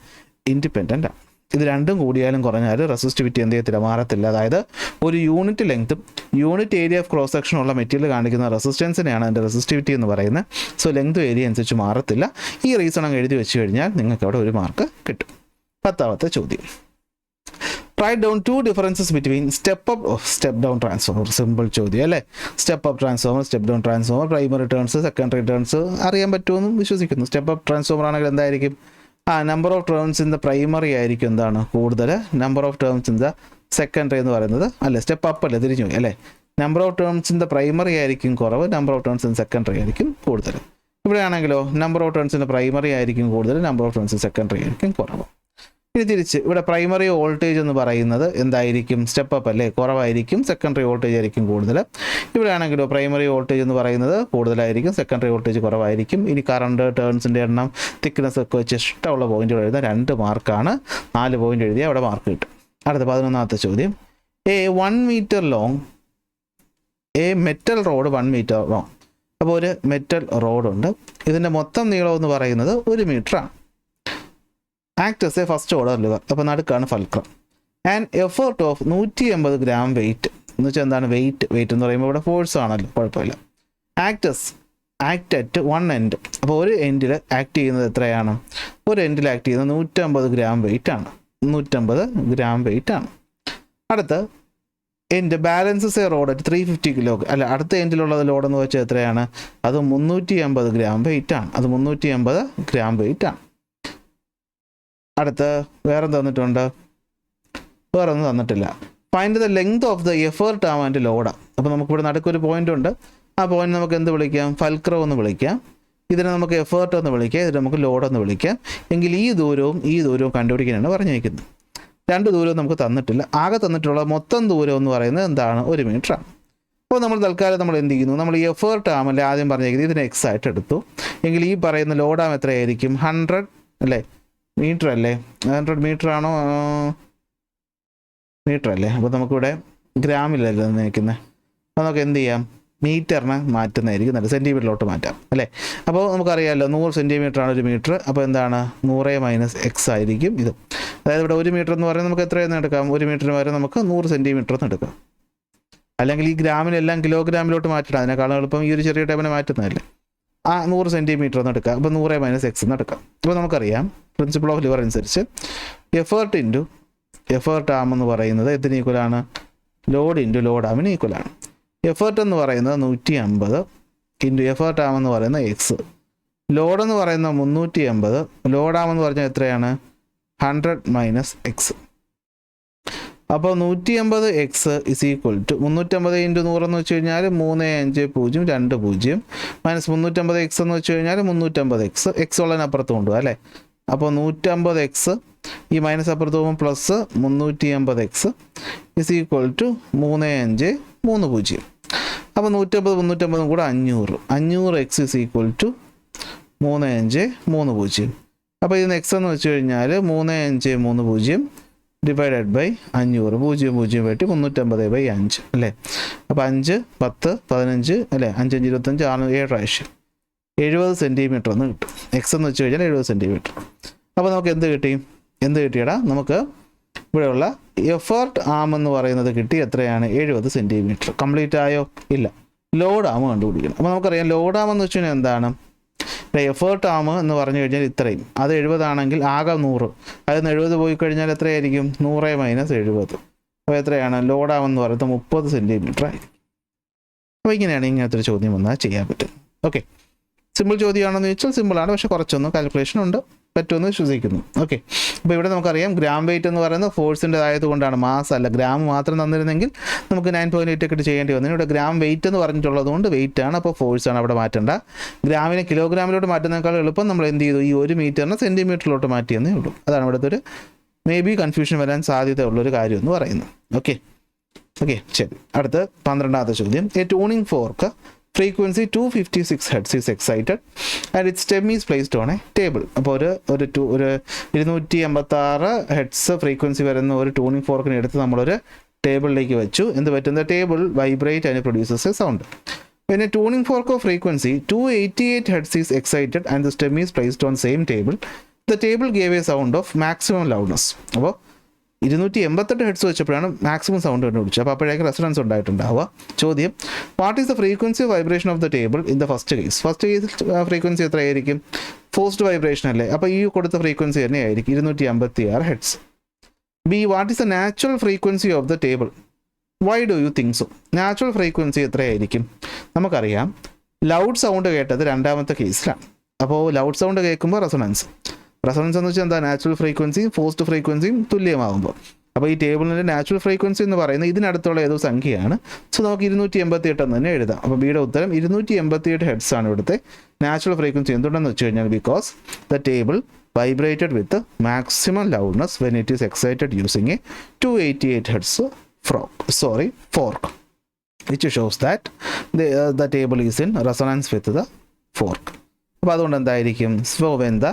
ഇൻഡിപെൻഡൻ്റ് ആണ്. ഇത് രണ്ടും കൂടിയാലും കുറഞ്ഞാലും റെസിസ്റ്റിവിറ്റി എന്ത് ചെയ്യത്തില്ല? മാറത്തില്ല. അതായത് ഒരു യൂണിറ്റ് ലെങ്ത്തും unit area of cross section ഉള്ള മെറ്റീരിയൽ കാണിക്കുന്ന റെസിസ്റ്റൻസിനെയാണ് അതിൻ്റെ റെസിസ്റ്റിവിറ്റി എന്ന് പറയുന്നത്. സോ ലെങ്ത്തും ഏരിയ അനുസരിച്ച് മാറത്തില്ല. ഈ റീസൺ അങ്ങ് എഴുതി വെച്ച് കഴിഞ്ഞാൽ നിങ്ങൾക്ക് അവിടെ 1 മാർക്ക് കിട്ടും. 10ാമത്തെ ചോദ്യം. Write down 2 differences between step up step down transformer. Simple ചോദ്യം അല്ലേ? Step up transformer, step down transformer, primary turns, secondary turns അറിയാൻ പറ്റുമെന്നും വിശ്വസിക്കുന്നു. സ്റ്റെപ്പ് അപ്പ് ട്രാൻസ്ഫോമർ ആണെങ്കിൽ എന്തായിരിക്കും? Number of turns in the primary ആയിരിക്കും എന്താണ് കൂടുതൽ, number of turns in the secondary എന്ന് പറയുന്നത് അല്ലേ? സ്റ്റെപ്പ് അപ്പ് അല്ലേ? തിരിഞ്ഞു പോയി അല്ലേ? Number of turns in the primary ആയിരിക്കും കുറവ്, number of turns in secondary ആയിരിക്കും കൂടുതൽ. ഇവിടെ ആണെങ്കിലോ number of turns in primary ആയിരിക്കും കൂടുതൽ, number of turns in secondary ആയിരിക്കും കുറവ്. ഇനി തിരിച്ച് ഇവിടെ പ്രൈമറി വോൾട്ടേജ് എന്ന് പറയുന്നത് എന്തായിരിക്കും? സ്റ്റെപ്പ് അപ്പ് അല്ലേ? കുറവായിരിക്കും. സെക്കൻഡറി വോൾട്ടേജ് ആയിരിക്കും കൂടുതൽ. ഇവിടെ ആണെങ്കിലോ പ്രൈമറി വോൾട്ടേജ് എന്ന് പറയുന്നത് കൂടുതലായിരിക്കും, സെക്കൻഡറി വോൾട്ടേജ് കുറവായിരിക്കും. ഇനി കറണ്ട്, ടേൺസിൻ്റെ എണ്ണം, തിക്നെസ് ഒക്കെ വെച്ച് ഇഷ്ടമുള്ള പോയിന്റുകൾ എഴുതാൻ 2 മാർക്കാണ്. 4 പോയിന്റ് എഴുതിയാൽ അവിടെ മാർക്ക് കിട്ടും. അടുത്ത 11ാമത്തെ ചോദ്യം. A 1 metre long a metal rod 1 metre long. അപ്പോൾ ഒരു മെറ്റൽ റോഡുണ്ട്. ഇതിൻ്റെ മൊത്തം നീളം എന്ന് പറയുന്നത് 1 മീറ്ററാണ്. Act as a first order lever. അപ്പോൾ നടുക്കാണ് fulcrum. And effort of 180 gram weight എന്ന് വെച്ചാൽ എന്താണ്? വെയിറ്റ് എന്ന് പറയുമ്പോൾ ഇവിടെ ഫോഴ്സ് ആണല്ലോ, കുഴപ്പമില്ല. Act at 1 end. അപ്പോൾ ഒരു എൻഡിൽ ആക്ട് ചെയ്യുന്നത് എത്രയാണ്? ഒരു എൻഡിൽ ആക്ട് ചെയ്യുന്നത് 150 ഗ്രാം വെയിറ്റ് ആണ്. 150 ഗ്രാം വെയിറ്റ് ആണ്. അടുത്ത് end balances A road at 350 kilo. അല്ല, അടുത്ത എൻഡിലുള്ളത് ലോഡെന്ന് വെച്ചാൽ എത്രയാണ്? അത് 350 ഗ്രാം വെയിറ്റ് ആണ്. അത് 350 ഗ്രാം വെയിറ്റ് ആണ്. അടുത്ത് വേറെ തന്നിട്ടുണ്ട്? വേറെ ഒന്നും തന്നിട്ടില്ല. Find the length of the effort am and load. അപ്പോൾ നമുക്കിവിടെ നടുക്കൊരു പോയിന്റ് ഉണ്ട്. ആ പോയിന്റ് നമുക്ക് എന്ത് വിളിക്കാം? ഫൽക്രം എന്ന് വിളിക്കാം. ഇതിനെ നമുക്ക് എഫേർട്ട് എന്ന് വിളിക്കാം, ഇതിനെ നമുക്ക് ലോഡ് എന്ന് വിളിക്കാം. എങ്കിൽ ഈ ദൂരവും കണ്ടുപിടിക്കാനാണ് പറഞ്ഞിരിക്കുന്നത്. 2 ദൂരവും നമുക്ക് തന്നിട്ടില്ല. ആകെ തന്നിട്ടുള്ള മൊത്തം ദൂരം എന്ന് പറയുന്നത് എന്താണ്? 1 മീറ്ററാണ്. അപ്പോൾ നമ്മൾ തൽക്കാലം നമ്മൾ എന്ത് ചെയ്യുന്നു? നമ്മൾ ഈ എഫേർട്ട് ആമല്ലേ ആദ്യം പറഞ്ഞിരിക്കുന്നത്, ഇതിനെ എക്സ് ആയിട്ട് എടുത്തു. എങ്കിൽ ഈ പറയുന്ന ലോഡ് ആം എത്രയായിരിക്കും? 100 അല്ലേ? മീറ്റർ അല്ലേ? 100 മീറ്റർ ആണോ? മീറ്റർ അല്ലേ? അപ്പോൾ നമുക്കിവിടെ ഗ്രാമിലല്ലോ നിൽക്കുന്നത്. അപ്പോൾ നമുക്ക് എന്ത് ചെയ്യാം, മീറ്ററിനെ മാറ്റുന്നതായിരിക്കും നല്ലത്, സെൻറ്റിമീറ്ററിലോട്ട് മാറ്റാം അല്ലേ. അപ്പോൾ നമുക്കറിയാമല്ലോ 100 സെൻറ്റിമീറ്ററാണ് ഒരു മീറ്റർ. അപ്പോൾ എന്താണ് 100 - x ആയിരിക്കും ഇത്. അതായത് ഇവിടെ 1 മീറ്റർ എന്ന് പറയുന്നത് നമുക്ക് എത്രയെന്ന് എടുക്കാം, 1 മീറ്ററിന് വരെ നമുക്ക് 100 സെൻറ്റിമീറ്റർ എന്ന് എടുക്കാം. അല്ലെങ്കിൽ ഈ ഗ്രാമിലെല്ലാം കിലോഗ്രാമിലോട്ട് മാറ്റിടാം, അതിനേക്കാളും എളുപ്പം ഈ ഒരു ചെറിയ ടൈമിനെ മാറ്റുന്നതല്ലേ. 100 സെൻറ്റിമീറ്റർ എന്ന് എടുക്കാം. അപ്പോൾ 100 - x എന്ന് എടുക്കാം. അപ്പോൾ നമുക്കറിയാം പ്രിൻസിപ്പിൾ ഓഫ് ലിവർ അനുസരിച്ച് എഫേർട്ട് ആം എന്ന് പറയുന്നത് എന്തിന് ഈക്വലാണ്, ലോഡ് ഇൻറ്റു ലോഡ് ആമിന് ഈക്വലാണ്. എഫേർട്ട് എന്ന് പറയുന്നത് 150 ഇൻറ്റു എഫേർട്ട് ആം എന്ന് പറയുന്നത് എക്സ്, ലോഡ് എന്ന് പറയുന്നത് 380, ലോഡ് ആം എന്ന് പറഞ്ഞാൽ എത്രയാണ് 100 - x. അപ്പോൾ 150 x ഇസ് ഈക്വൽ ടു 350 × 100 എന്ന് വെച്ച് കഴിഞ്ഞാൽ 3502 മൈനസ് 350 x എന്ന് വെച്ച് കഴിഞ്ഞാൽ 350 x ഉള്ളതിനപ്പുറത്ത് കൊണ്ടുപോകുക അല്ലേ. അപ്പോൾ 150 x ഈ മൈനസ് അപ്പുറത്ത് പോകുമ്പോൾ plus 350 x is equal to 3530. അപ്പോൾ 150 350 കൂടെ 500 x ഇസ് ഈക്വൽ ടു 3530. അപ്പോൾ ഇതിന് x എന്ന് വെച്ച് കഴിഞ്ഞാൽ 3530 ഡിവൈഡഡ് ബൈ 500, 0 വെട്ടി 350/5 അല്ലേ. അപ്പോൾ 5 10 15 അല്ലേ, 5 5 25 6 7 പ്രാവശ്യം 70 സെൻറ്റിമീറ്റർ എന്ന് കിട്ടും. എക്സ് എന്ന് വെച്ച് കഴിഞ്ഞാൽ 70 സെൻറ്റിമീറ്റർ. അപ്പോൾ നമുക്ക് എന്ത് കിട്ടിയടാ, നമുക്ക് ഇവിടെയുള്ള എഫേർട്ട് ആം എന്ന് പറയുന്നത് കിട്ടി. എത്രയാണ് 70 സെൻറ്റിമീറ്റർ. കംപ്ലീറ്റ് ആയോ, ഇല്ല. ലോഡ് ആം കണ്ടുപിടിക്കണം. അപ്പോൾ നമുക്കറിയാം ലോഡ് ആം എന്ന് വെച്ച് കഴിഞ്ഞാൽ എന്താണ്, എഫേർട്ട് ആം എന്ന് പറഞ്ഞു കഴിഞ്ഞാൽ ഇത്രയും, അത് 70 ആണെങ്കിൽ ആകെ 100, അതിൽ നിന്ന് 70 പോയി കഴിഞ്ഞാൽ എത്രയായിരിക്കും 100 - 70. അപ്പോൾ എത്രയാണ് ലോഡ് ആം എന്ന് പറയുന്നത് 30 സെൻറ്റിമീറ്റർ ആയിരിക്കും. അപ്പോൾ ഇങ്ങനത്തെ ഒരു ചോദ്യം വന്നാൽ ചെയ്യാൻ പറ്റും. ഓക്കെ, സിമ്പിൾ ചോദ്യമാണെന്ന് ചോദിച്ചാൽ സിമ്പിളാണ്, പക്ഷേ കുറച്ചൊന്നും കാൽക്കുലേഷൻ ഉണ്ട്, പറ്റുമെന്ന് വിശ്വസിക്കുന്നു. ഓക്കെ, അപ്പോൾ ഇവിടെ നമുക്കറിയാം ഗ്രാം വെയിറ്റ് എന്ന് പറയുന്നത് ഫോഴ്സിൻ്റെ ആയതുകൊണ്ടാണ്, മാസ് അല്ല. ഗ്രാം മാത്രം തന്നിരുന്നെങ്കിൽ നമുക്ക് 9.8 ഒക്കെ ചെയ്യേണ്ടി വന്നു. ഇവിടെ ഗ്രാം വെയിറ്റ് എന്ന് പറഞ്ഞിട്ടുള്ളത് കൊണ്ട് വെയിറ്റ് ആണ്, അപ്പോൾ ഫോഴ്സാണ് അവിടെ മാറ്റേണ്ട. ഗ്രാമിനെ കിലോഗ്രാമിലോട്ട് മാറ്റുന്നതിനേക്കാൾ എളുപ്പം നമ്മൾ എന്ത് ചെയ്തു, ഈ 1 മീറ്ററിനെ സെൻറ്റിമീറ്ററിലോട്ട് മാറ്റിയെന്നേ ഉള്ളൂ. അതാണ് ഇവിടുത്തെ ഒരു മേ ബി കൺഫ്യൂഷൻ വരാൻ സാധ്യതയുള്ളൊരു കാര്യം എന്ന് പറയുന്നത്. ഓക്കെ, ശരി. അടുത്ത് 12ാമത്തെ ചോദ്യം. A tuning fork frequency 256 Hz is excited and its stem is placed on a table. അപ്പോൾ ഒരു 256 Hz ഫ്രീക്വൻസി വരുന്ന ഒരു ട്യൂണിംഗ് ഫോർക്കിനെ എടുത്ത് നമ്മളൊരു ടേബിളിലേക്ക് വെച്ചു. എന്ത് പറ്റുന്ന table vibrate and produces A sound. When a tuning fork of frequency 288 Hz is excited and the stem is placed on same table, the table gave a sound of maximum loudness. അപ്പോൾ 288 ഹെഡ്സ് വെച്ചപ്പോഴാണ് മാക്സിമം സൗണ്ട് കണ്ടുപിടിച്ചത്. അപ്പോൾ അപ്പോഴേക്കും റെസൊണൻസ് ഉണ്ടായിട്ടുണ്ടാവുക. ചോദ്യം, what is the frequency vibration of the table in the first case frequency എത്രയായിരിക്കും, ഫോഴ്സ്ഡ് വൈബ്രേഷൻ അല്ലേ. അപ്പോൾ ഈ കൊടുത്ത ഫ്രീക്വൻസി തന്നെയായിരിക്കും 256 hertz. B, what is the natural frequency of the table, why do you think so. Natural frequency എത്രയായിരിക്കും, നമുക്കറിയാം ലൗഡ് സൗണ്ട് കേട്ടത് 2ാമത്തെ കേസിലാണ്. അപ്പോൾ ലൗഡ് സൗണ്ട് കേൾക്കുമ്പോൾ റെസൊണൻസ് എന്ന് വെച്ചാൽ എന്താ, നാച്ചുറൽ ഫ്രീക്വൻസിയും ഫോഴ്സ്ഡ് ഫ്രീക്വൻസിയും തുല്യമാകുമ്പോൾ. അപ്പോൾ ഈ ടേബിളിൻ്റെ നാച്ചുറൽ ഫ്രീക്വൻസി എന്ന് പറയുന്നത് ഇതിനടുത്തുള്ള ഏതോ സംഖ്യയാണ്. സോ നമുക്ക് 288 എന്ന് തന്നെ എഴുതാം. അപ്പോൾ ബിയുടെ ഉത്തരം 288 ഹെഡ്സ് ആണ് ഇവിടുത്തെ നാച്ചുറൽ ഫ്രീക്വൻസി. എന്തുകൊണ്ടെന്ന് വെച്ച് കഴിഞ്ഞാൽ because the table vibrated with maximum loudness when it is excited using a 288 hertz fork, which shows that the table is in resonance with the fork. അപ്പോൾ അതുകൊണ്ട് എന്തായിരിക്കും, so when the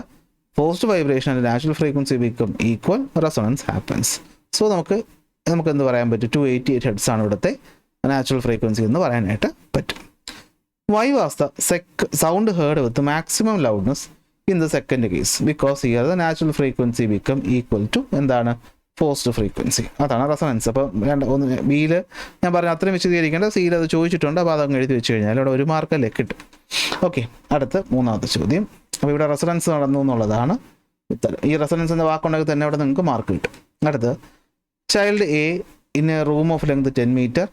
forced vibration and natural frequency become equal, resonance happens. So നമുക്ക് എന്ത് പറയാൻ പറ്റും, 288 ഹെഡ്സ് ആണ് ഇവിടുത്തെ നാച്ചുറൽ ഫ്രീക്വൻസി എന്ന് പറയാനായിട്ട് പറ്റും. Why was the sound heard with maximum loudness in the second case, because here the natural frequency become equal to എന്താണ്, ഫോഴ്സ്ഡ് ഫ്രീക്വൻസി. അതാണ് റെസൊണൻസ്. അപ്പോൾ ബിയിൽ ഞാൻ പറഞ്ഞ അത്രയും വിശദീകരിക്കേണ്ട, സിയിൽ അത് ചോദിച്ചിട്ടുണ്ട്. അപ്പോൾ അതങ്ങ് എഴുതി വെച്ച് കഴിഞ്ഞാൽ ഇവിടെ 1 മാർക്കല്ലേ കിട്ടും. ഓക്കെ, അടുത്ത് 3ാമത്തെ ചോദ്യം. അപ്പോൾ ഇവിടെ റെസൊണൻസ് നടന്നു എന്നുള്ളതാണ് ഉത്തരം. ഈ റെസൊണൻസ് എന്ന വാക്കുണ്ടെങ്കിൽ തന്നെ അവിടെ നിങ്ങൾക്ക് മാർക്ക് കിട്ടും. അടുത്ത്, child A in a room of length 10 meter,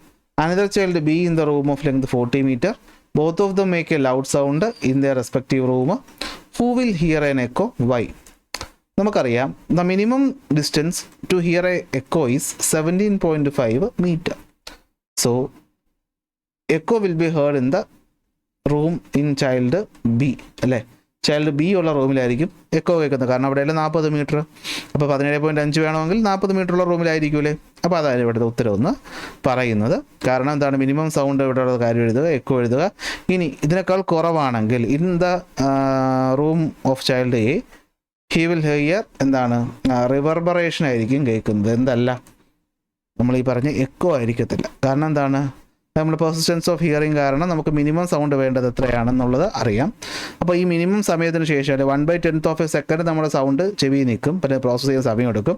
another child B in the room of length 40 meter, both of them make a loud sound in the respective room, who will hear an echo, why. നമുക്കറിയാം the minimum distance to hear a echo is 17.5 meter. So echo will be heard in the room in child B അല്ലേ. ചൈൽഡ് ബി ഉള്ള റൂമിലായിരിക്കും എക്കോ കേൾക്കുന്നത്, കാരണം അവിടെയല്ല 40 മീറ്റർ. അപ്പോൾ 17.5 വേണമെങ്കിൽ 40 മീറ്ററുള്ള റൂമിലായിരിക്കുമല്ലേ. അപ്പോൾ അതായത് ഇവിടുത്തെ ഉത്തരവെന്ന് പറയുന്നത്. കാരണം എന്താണ്, മിനിമം സൗണ്ട് ഇവിടെയുള്ള കാര്യം എഴുതുക, എക്കോ എഴുതുക. ഇനി ഇതിനേക്കാൾ കുറവാണെങ്കിൽ in the room of child A he will hear എന്താണ്, റിവർബറേഷൻ ആയിരിക്കും കേൾക്കുന്നത്, എന്തല്ല നമ്മൾ ഈ പറഞ്ഞ എക്കോ ആയിരിക്കത്തില്ല. കാരണം എന്താണ്, നമ്മൾ പെർസിസ്റ്റൻസ് ഓഫ് ഹിയറിംഗ് കാരണം നമുക്ക് മിനിമം സൗണ്ട് വേണ്ടത് എത്രയാണെന്നുള്ളത് അറിയാം. അപ്പോൾ ഈ മിനിമം സമയത്തിന് ശേഷം 1/10 സെക്കൻഡ് നമ്മുടെ സൗണ്ട് ചെവി നിൽക്കും, പിന്നെ പ്രോസസ്സ് ചെയ്യാൻ സമയം എടുക്കും.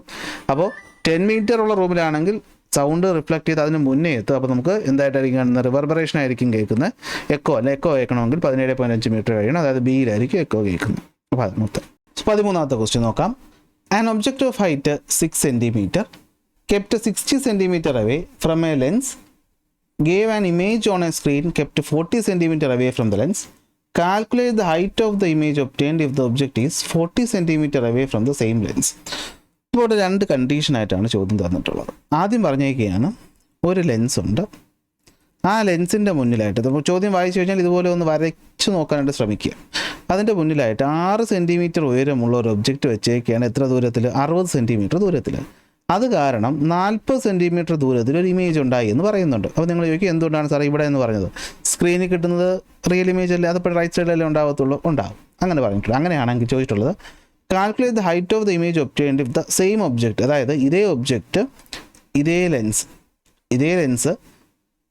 അപ്പോൾ 10 മീറ്റർ ഉള്ള റൂമിലാണെങ്കിൽ സൗണ്ട് റിഫ്ലക്ട് ചെയ്ത് അതിന് മുന്നേ എത്തും. അപ്പോൾ നമുക്ക് എന്തായിട്ടായിരിക്കും കാണുന്നത്, റിവർബറേഷൻ ആയിരിക്കും കേൾക്കുന്നത്. എക്കോ കേൾക്കണമെങ്കിൽ 17.5 മീറ്റർ കഴിയണം, അതായത് ബിയിലായിരിക്കും എക്കോ കേൾക്കുന്നത്. അപ്പോൾ അത് മൊത്തം 13ാമത്തെ ക്വസ്റ്റ്യൻ നോക്കാം. An object of height 6 centimetre kept 60 centimeter away from a lens gave an image on a screen kept 40 centimeter away from the lens. Calculate the height of the image obtained if the object is 40 centimeter away from the same lens. ഇപ്പോൾ 2 കണ്ടീഷനായിട്ടാണ് ചോദ്യം തന്നിട്ടുള്ളത്. ആദ്യം പറഞ്ഞേക്കുകയാണ്, ഒരു ലെൻസ് ഉണ്ട്, ആ ലെൻസിൻ്റെ മുന്നിലായിട്ട് ചോദ്യം വായിച്ചു കഴിഞ്ഞാൽ ഇതുപോലെ ഒന്ന് വരച്ച് നോക്കാനായിട്ട് ശ്രമിക്കുക. അതിൻ്റെ മുന്നിലായിട്ട് 6 സെൻറ്റിമീറ്റർ ഉയരമുള്ള ഒരു ഒബ്ജക്റ്റ് വെച്ചേക്കുകയാണ്. എത്ര ദൂരത്തിൽ? 60 സെൻറ്റിമീറ്റർ ദൂരത്തിൽ. അത് കാരണം 40 സെൻറ്റിമീറ്റർ ദൂരത്തിൽ ഒരു ഇമേജ് ഉണ്ടായി എന്ന് പറയുന്നുണ്ട്. അപ്പോൾ നിങ്ങൾ ചോദിക്കും, എന്തുകൊണ്ടാണ് സാർ ഇവിടെ എന്ന് പറഞ്ഞത്? സ്ക്രീനിൽ കിട്ടുന്നത് റിയൽ ഇമേജ് അല്ലേ, അതിപ്പോൾ റൈറ്റ് സൈഡിലല്ലേ ഉണ്ടാകത്തുള്ളൂ? ഉണ്ടാകും, അങ്ങനെ പറഞ്ഞിട്ടുള്ളൂ. അങ്ങനെയാണെങ്കിൽ ചോദിച്ചിട്ടുള്ളത് calculate the height of the image obtained if the same object, അതായത് ഇതേ ഒബ്ജക്റ്റ് ഇതേ ലെൻസ്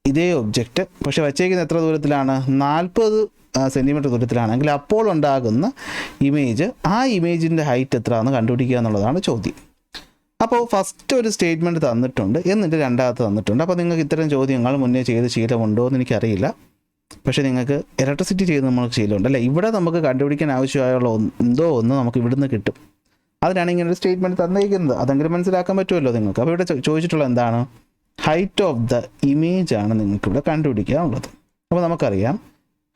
ഇതേ ഒബ്ജക്റ്റ് പക്ഷെ വച്ചേക്കുന്ന എത്ര ദൂരത്തിലാണ്? 40 സെൻറ്റിമീറ്റർ ദൂരത്തിലാണെങ്കിൽ അപ്പോൾ ഉണ്ടാകുന്ന ഇമേജ്, ആ ഇമേജിൻ്റെ ഹൈറ്റ് എത്രയാണെന്ന് കണ്ടുപിടിക്കുക എന്നുള്ളതാണ് ചോദ്യം. അപ്പോൾ ഫസ്റ്റ് ഒരു സ്റ്റേറ്റ്മെൻറ്റ് തന്നിട്ടുണ്ട്, എന്നിട്ട് രണ്ടാമത്തെ തന്നിട്ടുണ്ട്. അപ്പോൾ നിങ്ങൾക്ക് ഇത്തരം ചോദ്യങ്ങൾ മുന്നേ ചെയ്ത് ശീലമുണ്ടോ എന്ന് എനിക്കറിയില്ല. പക്ഷേ നിങ്ങൾക്ക് ഇലക്ട്രിസിറ്റി ചെയ്ത് നമുക്ക് ശീലമുണ്ട് അല്ലേ? ഇവിടെ നമുക്ക് കണ്ടുപിടിക്കാൻ ആവശ്യമായുള്ള എന്തോ ഒന്ന് നമുക്ക് ഇവിടുന്ന് കിട്ടും. അതിനാണ് ഇങ്ങനെ ഒരു സ്റ്റേറ്റ്മെൻറ്റ് തന്നിരിക്കുന്നത്. അതെങ്കിലും മനസ്സിലാക്കാൻ പറ്റുമല്ലോ നിങ്ങൾക്ക്. അപ്പോൾ ഇവിടെ ചോദിച്ചിട്ടുള്ളത് എന്താണ്? ഹൈറ്റ് ഓഫ് ദ ഇമേജ് ആണ് നിങ്ങൾക്ക് ഇവിടെ കണ്ടുപിടിക്കാനുള്ളത്. അപ്പോൾ നമുക്കറിയാം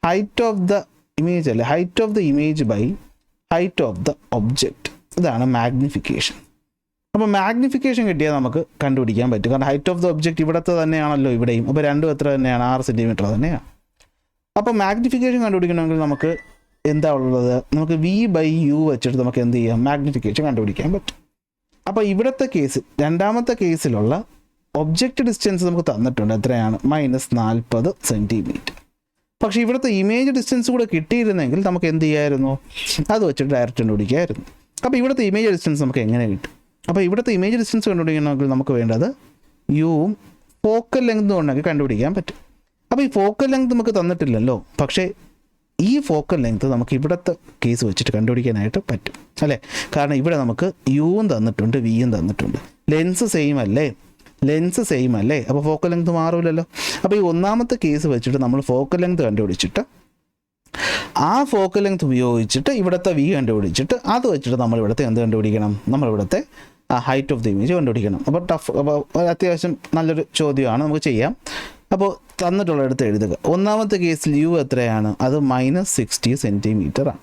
ഹൈറ്റ് ഓഫ് ദ ഇമേജ് അല്ലേ, height of the image by height of the object, ഇതാണ് മാഗ്നിഫിക്കേഷൻ. അപ്പോൾ മാഗ്നിഫിക്കേഷൻ കിട്ടിയാൽ നമുക്ക് കണ്ടുപിടിക്കാൻ പറ്റും. കാരണം ഹൈറ്റ് ഓഫ് ദ ഒബ്ജക്റ്റ് ഇവിടുത്തെ തന്നെയാണല്ലോ ഇവിടെയും. അപ്പോൾ രണ്ടും എത്ര തന്നെയാണ്? 6 സെൻറ്റിമീറ്റർ തന്നെയാണ്. അപ്പോൾ മാഗ്നിഫിക്കേഷൻ കണ്ടുപിടിക്കണമെങ്കിൽ നമുക്ക് എന്താ ഉള്ളത്? നമുക്ക് V/U വെച്ചിട്ട് നമുക്ക് എന്ത് ചെയ്യാം? മാഗ്നിഫിക്കേഷൻ കണ്ടുപിടിക്കാൻ പറ്റും. അപ്പോൾ ഇവിടുത്തെ കേസിൽ, രണ്ടാമത്തെ കേസിലുള്ള ഒബ്ജക്റ്റ് ഡിസ്റ്റൻസ് നമുക്ക് തന്നിട്ടുണ്ട്. എത്രയാണ്? -40 സെൻറ്റിമീറ്റർ. പക്ഷേ ഇവിടുത്തെ ഇമേജ് ഡിസ്റ്റൻസ് കൂടെ കിട്ടിയിരുന്നെങ്കിൽ നമുക്ക് എന്ത് ചെയ്യായിരുന്നു? അത് വെച്ചിട്ട് ഡയറക്റ്റ് കണ്ടുപിടിക്കാമായിരുന്നു. അപ്പോൾ ഇവിടുത്തെ ഇമേജ് ഡിസ്റ്റൻസ് നമുക്ക് എങ്ങനെ കിട്ടും? അപ്പോൾ ഇവിടുത്തെ ഇമേജ് ഡിസ്റ്റൻസ് കണ്ടുപിടിക്കണമെങ്കിൽ നമുക്ക് വേണ്ടത് യുവും ഫോക്കൽ ലെങ്തും ഉണ്ടെങ്കിൽ കണ്ടുപിടിക്കാൻ പറ്റും. അപ്പോൾ ഈ ഫോക്കൽ ലെങ്ത് നമുക്ക് തന്നിട്ടില്ലല്ലോ, പക്ഷേ ഈ ഫോക്കൽ ലെങ്ത് നമുക്ക് ഇവിടുത്തെ കേസ് വെച്ചിട്ട് കണ്ടുപിടിക്കാനായിട്ട് പറ്റും അല്ലേ? കാരണം ഇവിടെ നമുക്ക് യുവും തന്നിട്ടുണ്ട്, വിയും തന്നിട്ടുണ്ട്. ലെൻസ് സെയിം അല്ലേ? അപ്പോൾ ഫോക്കൽ ലെങ്ത് മാറില്ലല്ലോ. അപ്പോൾ ഈ ഒന്നാമത്തെ കേസ് വെച്ചിട്ട് നമ്മൾ ഫോക്കൽ ലെങ്ത് കണ്ടുപിടിച്ചിട്ട് ആ ഫോക്കൽ ലെങ്ത് ഉപയോഗിച്ചിട്ട് ഇവിടുത്തെ വി കണ്ടുപിടിച്ചിട്ട് അത് വെച്ചിട്ട് നമ്മൾ ഇവിടുത്തെ എന്ത് കണ്ടുപിടിക്കണം? നമ്മളിവിടുത്തെ ഹൈറ്റ് ഓഫ് ദി ഇമേജ് കണ്ടുപിടിക്കണം. അപ്പോൾ അത്യാവശ്യം നല്ലൊരു ചോദ്യമാണ്, നമുക്ക് ചെയ്യാം. അപ്പോൾ തന്നിട്ടുള്ളടുത്ത് എഴുതുക. ഒന്നാമത്തെ കേസിൽ യു എത്രയാണ്? അത് -60 സെൻറ്റിമീറ്റർ ആണ്.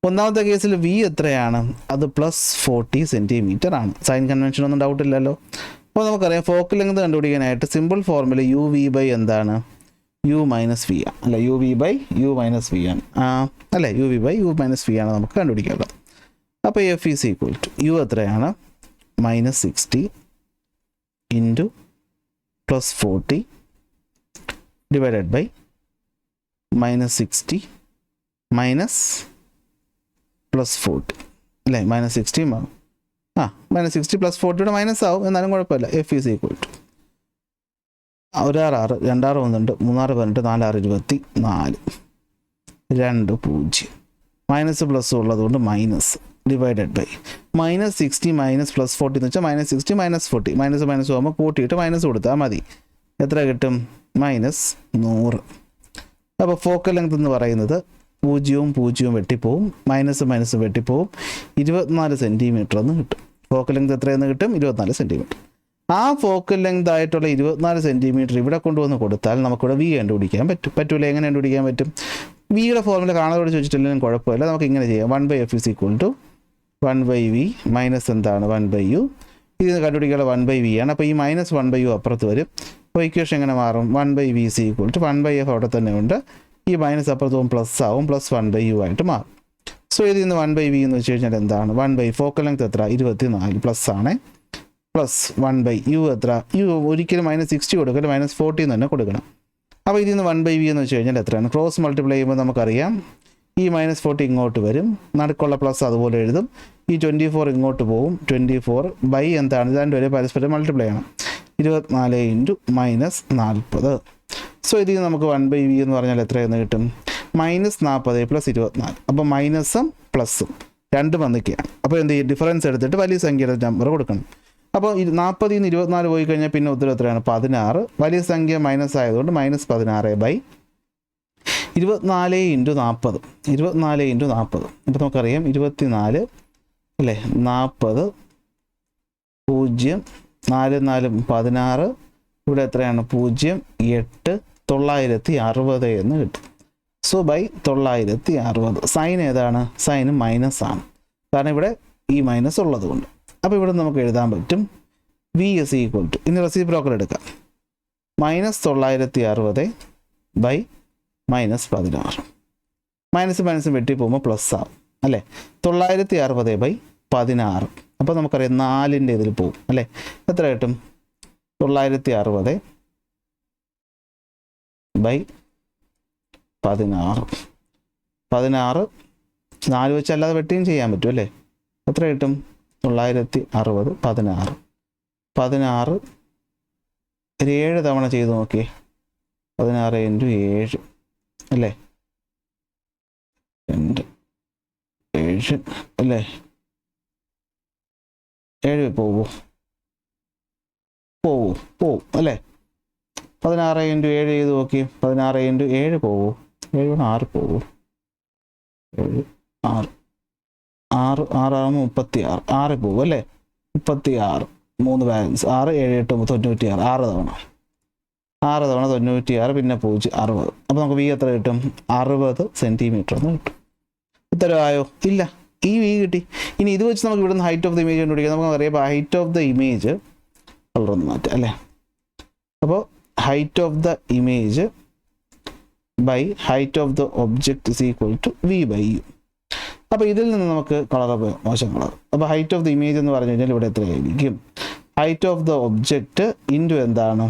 ഒന്നാമത്തെ കേസിൽ വി എത്രയാണ്? അത് +40 സെൻറ്റിമീറ്റർ ആണ്. സൈൻ കൺവെൻഷൻ ഒന്നും ഡൗട്ടില്ലല്ലോ. അപ്പോൾ നമുക്കറിയാം ഫോക്കൽ ലെങ്ത് കണ്ടുപിടിക്കാനായിട്ട് സിമ്പിൾ ഫോർമുല UV/ എന്താണ്? U - V ആണ് അല്ല, UV/U - V ആണ് അല്ലേ? UV/U - V ആണ് നമുക്ക് കണ്ടുപിടിക്കാനുള്ളത്. അപ്പോൾ F is equal to U എത്രയാണ്? -60 × +40 ഡിവൈഡഡ് ബൈ -60 +40 അല്ലേ? -60 -60 +40 മൈനസ് ആവും, എന്നാലും കുഴപ്പമില്ല. F is equal to 1 6 2 6 1 3 18 4 24 2 0 minus plus ഉള്ളതുകൊണ്ട് മൈനസ് ഡിവൈഡഡ് ബൈ -60 +40 എന്ന് വെച്ചാൽ -60 -40 മൈനസ് പോകുമ്പോൾ കൂട്ടിയിട്ട് മൈനസ് കൊടുത്താൽ മതി. എത്ര കിട്ടും? -100. അപ്പോൾ ഫോക്കൽ ലെങ്ത് എന്ന് പറയുന്നത് 0 വെട്ടിപ്പോവും, മൈനസ് വെട്ടിപ്പോവും, 24 സെൻറ്റിമീറ്റർ എന്ന് കിട്ടും. ഫോക്കൽ ലെങ്ത് എത്രയെന്ന് കിട്ടും? 24 സെൻറ്റിമീറ്റർ. ആ ഫോക്കൽ ലെങ്ത് ആയിട്ടുള്ള 24 സെൻറ്റിമീറ്റർ ഇവിടെ കൊണ്ടുവന്ന് കൊടുത്താൽ നമുക്കിവിടെ വി കണ്ടുപിടിക്കാൻ പറ്റൂല. എങ്ങനെ കണ്ടുപിടിക്കാൻ പറ്റും? വിയുടെ ഫോർമുല കാണാതെ ചോദിച്ചിട്ടില്ലെങ്കിലും കുഴപ്പമില്ല, നമുക്ക് ഇങ്ങനെ ചെയ്യാം. 1/F is equal to 1/V minus എന്താണ്? 1/U. ഇത് കണ്ടുപിടിക്കാനുള്ള 1/V ആണ്. അപ്പോൾ ഈ -1/U അപ്പുറത്ത് വരും. അപ്പോൾ ഇക്വേഷൻ എങ്ങനെ മാറും? 1/V is equal to 1/F അവിടെ തന്നെ ഉണ്ട്, ഈ മൈനസ് അപ്പുറത്ത് പോകും പ്ലസ് ആവും, +1/U ആയിട്ട് മാറും. സോ ഇതിൽ നിന്ന് 1/V എന്ന് വെച്ച് കഴിഞ്ഞാൽ എന്താണ്? 1/, ഫോക്കൽ ലെങ്ത് എത്ര? 24 പ്ലസ് ആണ്, +1/U എത്ര? യു ഒരിക്കലും -60 കൊടുക്കരുത്, -40 തന്നെ കൊടുക്കണം. അപ്പോൾ ഇതിൽ നിന്ന് 1/V എന്ന് വെച്ച് കഴിഞ്ഞാൽ എത്രയാണ്? ക്രോസ് മൾട്ടിപ്ലൈ ചെയ്യുമ്പോൾ നമുക്കറിയാം ഈ -40 ഇങ്ങോട്ട് വരും, നടുക്കുള്ള പ്ലസ് അതുപോലെ എഴുതും, ഈ 24 ഇങ്ങോട്ട് പോകും, 24 ബൈ എന്താണ്? രണ്ടുപേരെ പരസ്പരം മൾട്ടിപ്ലൈ ചെയ്യണം. 24 ഇൻറ്റു -40. സോ ഇതിൽ നമുക്ക് 1/v എന്ന് പറഞ്ഞാൽ എത്രയെന്ന് കിട്ടും? -40 + 24. അപ്പോൾ മൈനസും പ്ലസും രണ്ടും വന്നിക്കുകയാണ്. അപ്പോൾ എന്ത് ചെയ്യും? ഡിഫറൻസ് എടുത്തിട്ട് വലിയ സംഖ്യയുടെ നമ്പർ കൊടുക്കണം. അപ്പോൾ 40 നിന്ന് 24 പോയി കഴിഞ്ഞാൽ പിന്നെ ഉത്തരം എത്രയാണ്? 16. വലിയ സംഖ്യ മൈനസ് ആയതുകൊണ്ട് -16/24 ഇൻറ്റു 40. 24 ഇൻറ്റു 40. അപ്പോൾ നമുക്കറിയാം 24 അല്ലേ, 40, 0, 4 4 16. ഇവിടെ എത്രയാണ്? 0 8 960 എന്ന് കിട്ടും. So by 960. സൈൻ ഏതാണ്? സൈന് മൈനസ് ആണ്, കാരണം ഇവിടെ ഈ മൈനസ് ഉള്ളത് കൊണ്ട്. അപ്പോൾ ഇവിടെ നമുക്ക് എഴുതാൻ പറ്റും വി എസ് ഈക്വൽ ടു, ഇനി റെസിപ്രോക്കൽ എടുക്കാം, -960 ബൈ -16. മൈനസ് വെട്ടി പോകുമ്പോൾ പ്ലസ് ആവും അല്ലേ. 960 ബൈ 16. അപ്പോൾ നമുക്കറിയാം 4ൻ്റെ ഇതിൽ പോകും അല്ലേ. എത്ര കിട്ടും? 960 ബൈ 16. 16 4 വെച്ച് അല്ലാതെ വെട്ടിയും ചെയ്യാൻ പറ്റും അല്ലേ. എത്ര കിട്ടും? 960 16. 16 7 തവണ ചെയ്ത് നോക്കിയേ. 16 ഇൻറ്റു 7 അല്ലേ, 2 7 അല്ലേ. 7 പോവോ? പോവും അല്ലേ. 16 ഇൻറ്റു 7 ചെയ്ത് നോക്കി. 16 ഇൻറ്റു 7 പോവോ? 7 6 പോവോ? 7 6 6 6 36. 6 പോവും അല്ലേ. 36 3 ബാലൻസ് 6 7 8 96. 6 തവണ 96, പിന്നെ 0 60. അപ്പോൾ നമുക്ക് വി എത്ര കിട്ടും? 60 സെൻറ്റിമീറ്റർ എന്ന് കിട്ടും. ഉത്തരവായോ? ഇല്ല, ഈ വി കിട്ടി. ഇനി ഇത് വെച്ച് നമുക്ക് ഇവിടുന്ന് ഹൈറ്റ് ഓഫ് ദ ഇമേജ് കണ്ടുപിടിക്കാം. നമുക്ക് അറിയാം ഹൈറ്റ് ഓഫ് ദ ഇമേജ് കളറൊന്ന് മാറ്റാം അല്ലേ. അപ്പോൾ height of the image by height of the object is equal to v by u. അപ്പോൾ ഇതിൽ നിന്ന് നമുക്ക് കളർ മോശം കളർ. അപ്പോൾ ഹൈറ്റ് ഓഫ് ദ ഇമേജ് എന്ന് പറഞ്ഞു കഴിഞ്ഞാൽ ഇവിടെ എത്രയായിരിക്കും? Height of the object into എന്താണ്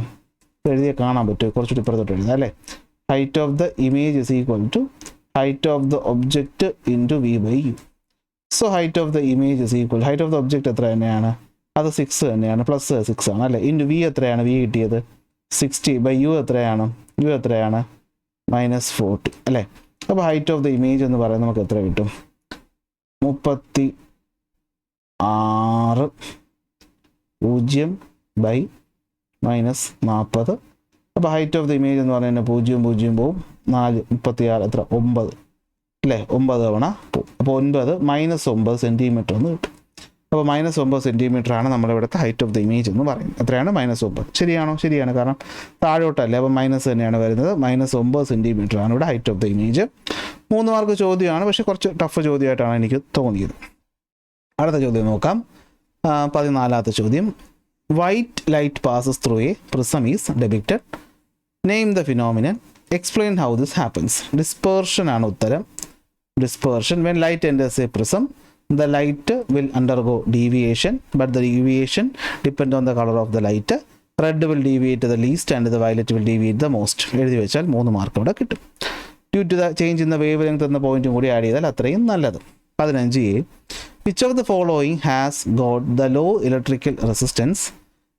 എഴുതിയാൽ കാണാൻ പറ്റും, കുറച്ചുകൂടി ഇപ്പുറത്തോട്ട് എഴുതാം അല്ലേ. Height of the image is equal to height of the object into v by u. So height of the image is equal, height of the object എത്ര തന്നെയാണ്? അത് 6 തന്നെയാണ്, +6 ആണ് അല്ലേ. ഇൻറ്റു വി എത്രയാണ്? വി കിട്ടിയത് 60 ബൈ യു എത്രയാണ്? യു എത്രയാണ്? -40 അല്ലേ. അപ്പോൾ ഹൈറ്റ് ഓഫ് ദ ഇമേജ് എന്ന് പറയുന്നത് നമുക്ക് എത്ര കിട്ടും? 36 0 ബൈ -40. അപ്പോൾ ഹൈറ്റ് ഓഫ് ദ ഇമേജ് എന്ന് പറയുന്നത് 0 0 പോവും, 4 36 എത്ര? 9 അല്ലേ. 9 തവണ പോവും. അപ്പോൾ 9 -9 സെൻറ്റിമീറ്റർ എന്ന് കിട്ടും. അപ്പോൾ -9 സെൻറ്റിമീറ്റർ ആണ് നമ്മുടെ ഇവിടുത്തെ ഹൈറ്റ് ഓഫ് ദ ഇമേജ് എന്ന് പറയുന്നത്. എത്രയാണ്? -9. ശരിയാണോ? ശരിയാണ്, കാരണം താഴോട്ടല്ലേ, അപ്പോൾ മൈനസ് തന്നെയാണ് വരുന്നത്. -9 സെൻറ്റിമീറ്റർ ആണ് ഇവിടെ height of the image. 3 mark ചോദ്യമാണ്, പക്ഷേ കുറച്ച് ടഫ് ചോദ്യമായിട്ടാണ് എനിക്ക് തോന്നിയത്. അടുത്ത ചോദ്യം നോക്കാം. 14ാമത്തെ ചോദ്യം. White light passes through A prism is depicted. Name the phenomenon. Explain how this happens. Dispersion ആണ് ഉത്തരം. Dispersion. When light enters A prism, the light will undergo deviation, but the deviation depends on the color of the light. Red will deviate the least and the violet will deviate the most. എഴുതി വെച്ചാൽ 3 മാർക്ക് ഇവിടെ കിട്ടും. Due to the change in the wavelength എന്ന പോയിന്റും കൂടി ആഡ് ചെയ്താൽ അത്രയും നല്ലത്. 15A. Which of the following has got the low electrical resistance?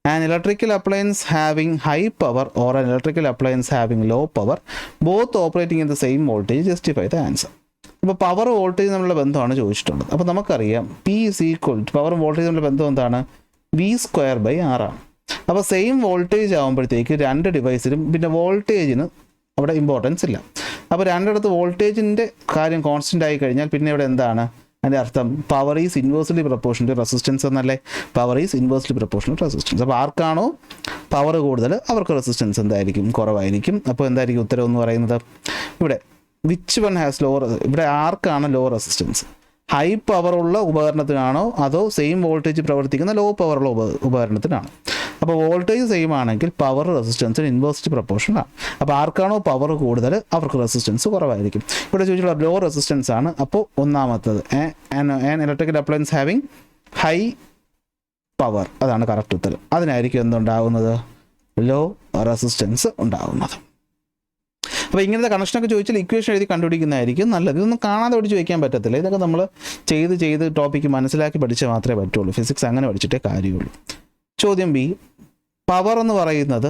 An electrical appliance having high power or an electrical appliance having low power, both operating in the same voltage, justify the answer. ഇപ്പോൾ പവർ വോൾട്ടേജ് തമ്മിലുള്ള ബന്ധമാണ് ചോദിച്ചിട്ടുള്ളത്. അപ്പോൾ നമുക്കറിയാം P is equal to power voltage തമ്മിലുള്ള ബന്ധം എന്താണ്? V²/R ആണ്. അപ്പോൾ സെയിം വോൾട്ടേജ് ആകുമ്പോഴത്തേക്ക് 2 ഡിവൈസിലും പിന്നെ വോൾട്ടേജിന് അവിടെ ഇമ്പോർട്ടൻസ് ഇല്ല. അപ്പോൾ രണ്ടിടത്ത് വോൾട്ടേജിൻ്റെ കാര്യം കോൺസ്റ്റൻ്റ് ആയി കഴിഞ്ഞാൽ പിന്നെ ഇവിടെ എന്താണ് അതിൻ്റെ അർത്ഥം? Power is inversely proportional to resistance എന്നല്ലേ. Power is inversely proportional to resistance. അപ്പോൾ ആർക്കാണോ പവർ കൂടുതൽ അവർക്ക് റെസിസ്റ്റൻസ് എന്തായിരിക്കും? കുറവായിരിക്കും. അപ്പോൾ എന്തായിരിക്കും ഉത്തരം എന്ന് പറയുന്നത്? ഇവിടെ വിച്ച് വൺ ഹാസ് ലോ, ഇവിടെ ആർക്കാണ് ലോ റെസിസ്റ്റൻസ്? ഹൈ പവർ ഉള്ള ഉപകരണത്തിനാണോ അതോ സെയിം വോൾട്ടേജ് പ്രവർത്തിക്കുന്ന ലോ പവറുള്ള ഉപകരണത്തിനാണോ? അപ്പോൾ വോൾട്ടേജ് സെയിം ആണെങ്കിൽ പവർ റെസിസ്റ്റൻസിന് ഇൻവേഴ്സ്ലി പ്രൊപ്പോർഷണൽ ആണ്. അപ്പോൾ ആർക്കാണോ പവർ കൂടുതൽ അവർക്ക് റെസിസ്റ്റൻസ് കുറവായിരിക്കും. ഇവിടെ ചോദിച്ചുള്ള ലോ റെസിസ്റ്റൻസ് ആണ്. അപ്പോൾ ഒന്നാമത്തത് electrical appliance having high power, അതാണ് കറക്റ്റ് ഉത്തരം. അതിനായിരിക്കും എന്തുണ്ടാകുന്നത്? ലോ റെസിസ്റ്റൻസ് ഉണ്ടാകുന്നത്. അപ്പോൾ ഇങ്ങനത്തെ കണക്ഷനൊക്കെ ചോദിച്ചാൽ ഇക്വേഷൻ എഴുതി കണ്ടുപിടിക്കുന്നതായിരിക്കും നല്ലത്. ഇതൊന്നും കാണാതെ പഠിച്ച് വയ്ക്കാൻ പറ്റത്തില്ല. ഇതൊക്കെ നമ്മൾ ചെയ്ത് ടോപ്പിക്ക് മനസ്സിലാക്കി പഠിച്ചാൽ മാത്രമേ പറ്റുള്ളൂ. ഫിസിക്സ് അങ്ങനെ പഠിച്ചിട്ടേ കാര്യമുള്ളൂ. ചോദ്യം ബി. പവർ എന്ന് പറയുന്നത്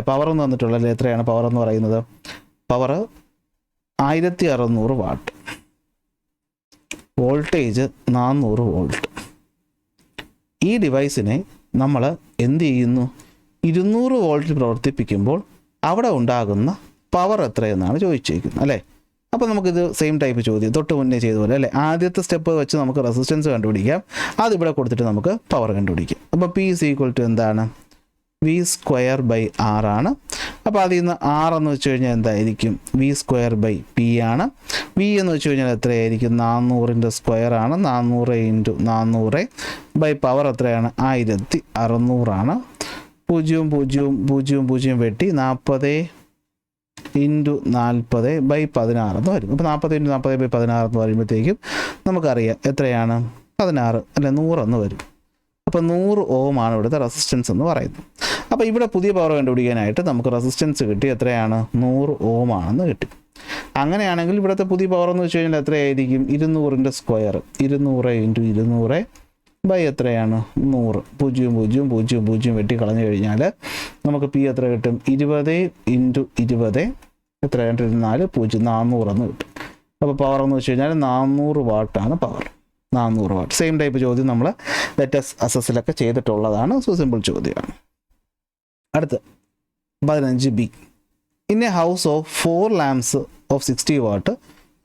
പവർ എന്ന് വന്നിട്ടുള്ളത് എത്രയാണ് പവർ എന്ന് പറയുന്നത്? Power 1600 what, voltage 400 volt. ഈ ഡിവൈസിനെ നമ്മൾ എന്ത് ചെയ്യുന്നു? 200 വോൾട്ടിൽ പ്രവർത്തിപ്പിക്കുമ്പോൾ അവിടെ ഉണ്ടാകുന്ന പവർ എത്രയെന്നാണ് ചോദിച്ചിരിക്കുന്നത് അല്ലേ? അപ്പോൾ നമുക്കിത് സെയിം ടൈപ്പ് ചോദ്യം തൊട്ട് മുന്നേ ചെയ്ത പോലെ അല്ലേ? ആദ്യത്തെ സ്റ്റെപ്പ് വെച്ച് നമുക്ക് റെസിസ്റ്റൻസ് കണ്ടുപിടിക്കാം, അതിവിടെ കൊടുത്തിട്ട് നമുക്ക് പവർ കണ്ടുപിടിക്കാം. അപ്പോൾ P = എന്താണ്? V²/R ആണ്. അപ്പോൾ അതിൽ നിന്ന് R എന്ന് വെച്ച് കഴിഞ്ഞാൽ എന്തായിരിക്കും? V²/P ആണ്. V എന്ന് വെച്ച് കഴിഞ്ഞാൽ എത്രയായിരിക്കും? 400ൻ്റെ സ്ക്വയർ ആണ്. 400 × 400 പവർ എത്രയാണ്? 1600 ആണ്. 0 0 0 0 വെട്ടി 40 × 40/16 എന്ന് വരും. അപ്പോൾ 40 × 40/16 എന്ന് പറയുമ്പോഴത്തേക്കും നമുക്കറിയാം എത്രയാണ്? 16 അല്ലെ 100 എന്ന് വരും. അപ്പോൾ 100 ഓം ആണ് ഇവിടുത്തെ റെസിസ്റ്റൻസ് എന്ന് പറയുന്നത്. അപ്പോൾ ഇവിടെ പുതിയ പവർ കണ്ടുപിടിക്കാനായിട്ട് നമുക്ക് റെസിസ്റ്റൻസ് കിട്ടി എത്രയാണ്? 100 ഓം ആണെന്ന് കിട്ടി. അങ്ങനെയാണെങ്കിൽ ഇവിടുത്തെ പുതിയ പവർ എന്ന് വെച്ച് കഴിഞ്ഞാൽ എത്രയായിരിക്കും? 200ൻ്റെ സ്ക്വയർ, 200 × 200 എത്രയാണ്? 100. 0 0 0 0 വെട്ടി കളഞ്ഞു കഴിഞ്ഞാൽ നമുക്ക് P എത്ര കിട്ടും? 20 × 20 എത്രയാണ്? 4 0 400 എന്ന് കിട്ടും. അപ്പോൾ പവർ എന്ന് വെച്ച് കഴിഞ്ഞാൽ 400 വാട്ടാണ് പവർ. 400 വാട്ട്. സെയിം ടൈപ്പ് ചോദ്യം നമ്മൾ ലേറ്റസ്റ്റ് അസസിലൊക്കെ ചെയ്തിട്ടുള്ളതാണ്. സോ സിമ്പിൾ ചോദ്യമാണ്. അടുത്ത് 15B. In A house of 4 lamps of 60 watt,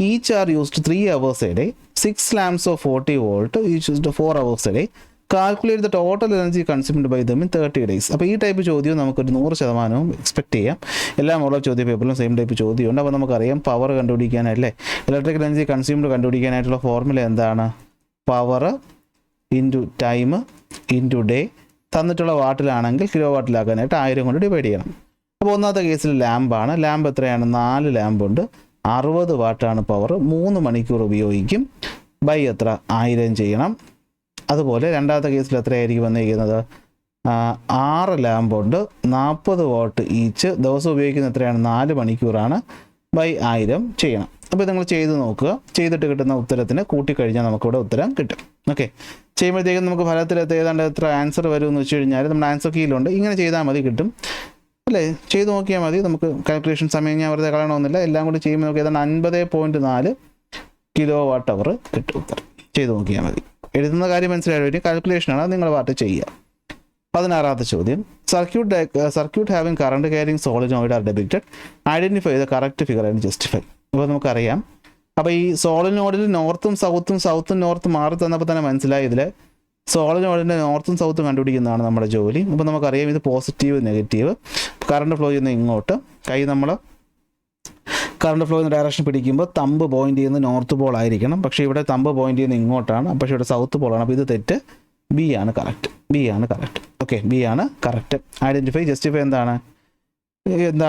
each are used 3 hours a day. 6 lamps of 40 volt, each used 4 hours a day. Calculate the total energy consumed by them in 30 days. അപ്പോൾ ഈ ടൈപ്പ് ചോദ്യം നമുക്കൊരു 100% എക്സ്പെക്ട് ചെയ്യാം. എല്ലാ മോഡൽ ചോദ്യ പേപ്പറിലും സെയിം ടൈപ്പ് ചോദ്യമുണ്ട്. അപ്പോൾ നമുക്കറിയാം പവർ കണ്ടുപിടിക്കാനല്ലേ, ഇലക്ട്രിക്കൽ എനർജി കൺസ്യൂംഡ് കണ്ടുപിടിക്കാനായിട്ടുള്ള ഫോർമുല എന്താണ്? Power into time into day. തന്നിട്ടുള്ള വാട്ടിലാണെങ്കിൽ കിലോ വാട്ടിലാക്കാനായിട്ട് 1000 കൊണ്ട് ഡിവൈഡ് ചെയ്യണം. അപ്പോൾ ഒന്നാമത്തെ കേസിൽ ലാമ്പാണ്. ലാമ്പ് എത്രയാണ്? 4 ലാമ്പുണ്ട്. 60 വാട്ടാണ് പവർ. 3 മണിക്കൂർ ഉപയോഗിക്കും. ബൈ എത്ര? 1000 ചെയ്യണം. അതുപോലെ രണ്ടാമത്തെ കേസിൽ എത്രയായിരിക്കും വന്നിരിക്കുന്നത്? 6 ലാമ്പുണ്ട്. 40 വാട്ട് ഈച്ച്. ദിവസം ഉപയോഗിക്കുന്ന എത്രയാണ്? 4 മണിക്കൂറാണ്. ബൈ 1000 ചെയ്യണം. അപ്പോൾ നിങ്ങൾ ചെയ്ത് നോക്കുക. ചെയ്തിട്ട് കിട്ടുന്ന ഉത്തരത്തിന് കൂട്ടിക്കഴിഞ്ഞാൽ നമുക്കിവിടെ ഉത്തരം കിട്ടും. ഓക്കെ, ചെയ്യുമ്പോഴത്തേക്കും നമുക്ക് ഫലത്തിലെത്തി ഏതാണ്ട് എത്ര ആൻസർ വരുമെന്ന് വെച്ച് കഴിഞ്ഞാൽ നമ്മുടെ ആൻസർ കീയിലുണ്ട്. ഇങ്ങനെ ചെയ്താൽ മതി, കിട്ടും അല്ലേ? ചെയ്ത് നോക്കിയാൽ മതി. നമുക്ക് കാൽക്കുലേഷൻ സമയം ഞാൻ വെറുതെ കളയണമെന്നില്ല. എല്ലാം കൂടി ചെയ്യുമ്പോൾ നമുക്ക് ഏതാണ്ട് 50.4 kWh കിട്ടും ഉത്തരം. ചെയ്ത് നോക്കിയാൽ മതി. എഴുതുന്ന കാര്യം മനസ്സിലായ വേണ്ടി കാൽക്കുലേഷനാണ്, അത് നിങ്ങൾ പാർട്ട് ചെയ്യുക. 16ാമത്തെ ചോദ്യം. Circuit having current carrying solenoid are depicted. Identify the correct figure and justify. അപ്പോൾ നമുക്കറിയാം. അപ്പോൾ ഈ സോളിനോയിഡിൽ നോർത്തും സൗത്തും നോർത്തും മാറി തന്നപ്പോൾ തന്നെ മനസ്സിലായി ഇതിൽ സോളിനോയിഡിൻ്റെ നോർത്തും സൗത്തും കണ്ടുപിടിക്കുന്നതാണ് നമ്മുടെ ജോലി. അപ്പോൾ നമുക്കറിയാം ഇത് പോസിറ്റീവ് നെഗറ്റീവ്. കറണ്ട് ഫ്ലോ ചെയ്യുന്ന ഇങ്ങോട്ട്, കൈ നമ്മൾ കറണ്ട് ഫ്ലോ ചെയ്യുന്ന ഡയറക്ഷൻ പിടിക്കുമ്പോൾ തമ്പ് പോയിന്റ് ചെയ്യുന്നത് നോർത്ത് പോൾ ആയിരിക്കണം. പക്ഷേ ഇവിടെ തമ്പ് പോയിന്റ് ചെയ്യുന്നത് ഇങ്ങോട്ടാണ്, പക്ഷേ ഇവിടെ സൗത്ത് പോളാണ്. അപ്പോൾ ഇത് തെറ്റ്. ബി ആണ് കറക്റ്റ്. ഓക്കെ, ബി ആണ് കറക്റ്റ്. ഐഡൻറ്റിഫൈ, ജസ്റ്റിഫൈ എന്താണ്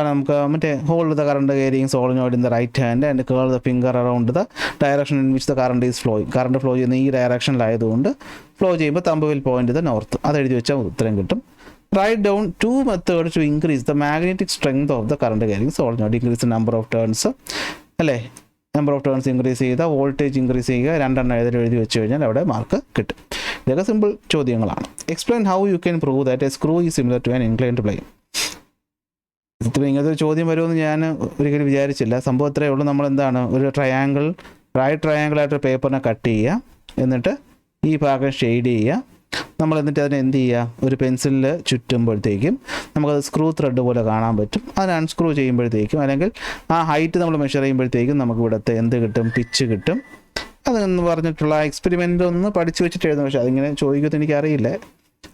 നമുക്ക് മറ്റേ hold the current carrying solenoid in the right hand and curl the finger around the direction in which the current is flowing. Current flow ചെയ്യുന്ന ഈ ഡയറക്ഷനിലായതുകൊണ്ട് ഫ്ലോ ചെയ്യുമ്പോൾ thumb will point the north. അത് എഴുതി വെച്ചാൽ ഉത്തരം കിട്ടും. Write down 2 methods to increase the magnetic strength of the current carrying solenoid. Increase the number of turns അല്ലേ? നമ്പർ ഓഫ് ടേൺസ് ഇൻക്രീസ് ചെയ്യുക, വോൾട്ടേജ് ഇൻക്രീസ് ചെയ്യുക. 2 എണ്ണം എഴുതി വെച്ച് കഴിഞ്ഞാൽ അവിടെ മാർക്ക് കിട്ടും. ഇതൊക്കെ സിമ്പിൾ ചോദ്യങ്ങളാണ്. Explain how you can prove that a screw is similar to an inclined plane. ഇങ്ങനത്തെ ഒരു ചോദ്യം വരുമെന്ന് ഞാൻ ഒരിക്കലും വിചാരിച്ചില്ല. സംഭവം ഇത്രയേ ഉള്ളൂ. നമ്മൾ എന്താണ്, ഒരു ട്രയാങ്കിൾ, റൈറ്റ് ട്രയാങ്കിളായിട്ട് പേപ്പറിനെ കട്ട് ചെയ്യുക, എന്നിട്ട് ഈ ഭാഗം ഷെയ്ഡ് ചെയ്യുക. നമ്മൾ എന്നിട്ട് അതിനെ എന്ത് ചെയ്യുക, ഒരു പെൻസിലിൽ ചുറ്റുമ്പോഴത്തേക്കും നമുക്കത് സ്ക്രൂ ത്രെഡ് പോലെ കാണാൻ പറ്റും. അതിന് അൺസ്ക്രൂ ചെയ്യുമ്പോഴത്തേക്കും അല്ലെങ്കിൽ ആ ഹൈറ്റ് നമ്മൾ മെഷർ ചെയ്യുമ്പോഴത്തേക്കും നമുക്ക് ഇവിടുത്തെ എന്ത് കിട്ടും, പിച്ച് കിട്ടും. അതെന്ന് പറഞ്ഞിട്ടുള്ള എക്സ്പെരിമെൻ്റ് ഒന്ന് പഠിച്ചു വെച്ചിട്ട് എഴുതും. പക്ഷേ അതിങ്ങനെ ചോദിക്കുമെന്ന് എനിക്കറിയില്ല.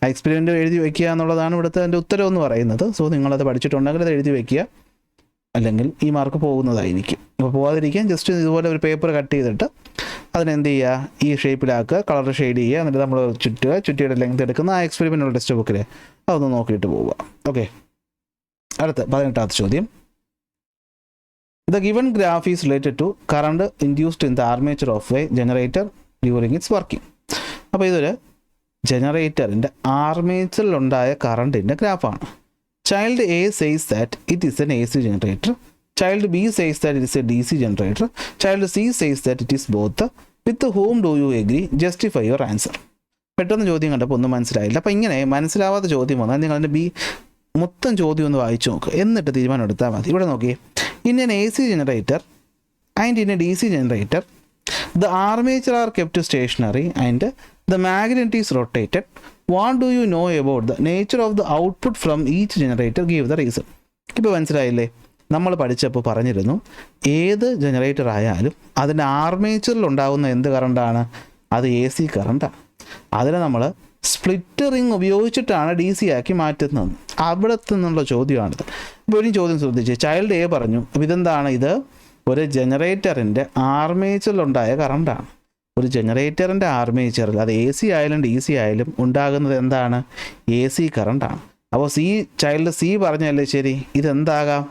ആ എക്സ്പെരിമെൻ്റ് എഴുതി വയ്ക്കുക എന്നുള്ളതാണ് ഇവിടുത്തെ എൻ്റെ ഉത്തരം എന്ന് പറയുന്നത്. സോ നിങ്ങളത് പഠിച്ചിട്ടുണ്ടെങ്കിൽ അത് എഴുതി വയ്ക്കുക, അല്ലെങ്കിൽ ഈ മാർക്ക് പോകുന്നതായിരിക്കും. അപ്പോൾ പോകാതിരിക്കാൻ ജസ്റ്റ് ഇതുപോലെ ഒരു പേപ്പർ കട്ട് ചെയ്തിട്ട് അതിനെന്ത് ചെയ്യുക, ഈ ഷേപ്പിലാക്കുക, കളർ ഷെയ്ഡ് ചെയ്യുക, എന്നിട്ട് നമ്മൾ ചുറ്റിയുടെ ലെങ്ത് എടുക്കുന്ന ആ എക്സ്പെരിമെൻ്റ് ടെക്സ്റ്റ് ബുക്കിൽ അതൊന്ന് നോക്കിയിട്ട് പോവുക. ഓക്കെ, അടുത്ത 18ാമത്തെ ചോദ്യം. The given graph is related to current induced in the armature of a generator during its working. അപ്പോൾ ഇതൊരു ജനറേറ്ററിൻ്റെ ആർമേച്ചറിലുണ്ടായ കറണ്ടിൻ്റെ ഗ്രാഫാണ്. Child A says that it is an AC generator. Child B says that it is a DC generator. Child C says that it is both. With whom do you agree? Justify your answer. പെട്ടെന്ന് ചോദ്യം കണ്ടപ്പോൾ ഒന്നും മനസ്സിലായില്ല. അപ്പോൾ ഇങ്ങനെ മനസ്സിലാവാത്ത ചോദ്യം വന്നാൽ നിങ്ങൾ അതിൻ്റെ മൊത്തം ചോദ്യം ഒന്ന് വായിച്ചു നോക്കുക, എന്നിട്ട് തീരുമാനം എടുത്താൽ മതി. ഇവിടെ നോക്കിയേ, in N AC generator and in a DC generator, the armature are kept stationary and the magnet is rotated. What do you know about the nature of the output from each generator? Give the reason. ഇപ്പോൾ മനസ്സിലായില്ലേ? നമ്മൾ പഠിച്ചപ്പോൾ പറഞ്ഞിരുന്നു, ഏത് ജനറേറ്റർ ആയാലും അതിൻ്റെ ആർമേച്ചറിൽ ഉണ്ടാകുന്ന എന്ത് കറണ്ടാണ്? അത് AC കറണ്ടാണ്. അതിനെ നമ്മൾ സ്പ്ലിറ്റ് റിങ് ഉപയോഗിച്ചിട്ടാണ് DC ആക്കി മാറ്റുന്നത്. അവിടത്തു നിന്നുള്ള ചോദ്യമാണിത്. ഇപ്പോൾ ഒരു ചോദ്യം ശ്രദ്ധിച്ച്, ചൈൽഡ് A പറഞ്ഞു, അപ്പോൾ ഇതെന്താണ്? ഇത് ഒരു ജനറേറ്ററിൻ്റെ ആർമേച്ചറിലുണ്ടായ കറണ്ടാണ്. ഒരു ജനറേറ്ററിൻ്റെ ആർമേച്ചറിൽ അത് AC ആയാലും DC ആയാലും ഉണ്ടാകുന്നത് എന്താണ്? AC കറണ്ടാണ്. അപ്പോൾ ചൈൽഡ് C പറഞ്ഞല്ലേ ശരി, ഇതെന്താകാം?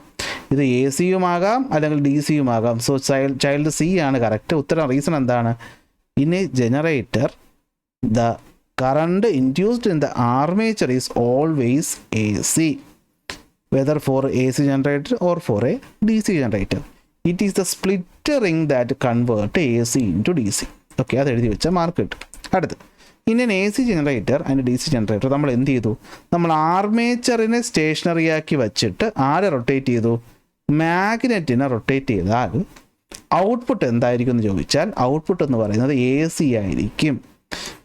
ഇത് AC-യുമാകാം അല്ലെങ്കിൽ DC-യുമാകാം. സോ ചൈൽഡ് C ആണ് കറക്റ്റ് ഉത്തരം. റീസൺ എന്താണ്? In A generator the current induced in the armature is always AC, whether for AC generator or for a DC generator. It is the split ring that convert AC into DC. Okay, അത് എഴുതി വെച്ചാൽ മാർക്ക് കിട്ടും. അടുത്ത്, in N AC generator and DC generator നമ്മൾ എന്ത് ചെയ്തു? നമ്മൾ ആർമേച്ചറിനെ സ്റ്റേഷനറി ആക്കി വെച്ചിട്ട് ആരെ റൊട്ടേറ്റ് ചെയ്തു? മാഗ്നറ്റിനെ റൊട്ടേറ്റ് ചെയ്താൽ ഔട്ട്പുട്ട് എന്തായിരിക്കും എന്ന് ചോദിച്ചാൽ ഔട്ട്പുട്ട് എന്ന് പറയുന്നത് AC ആയിരിക്കും.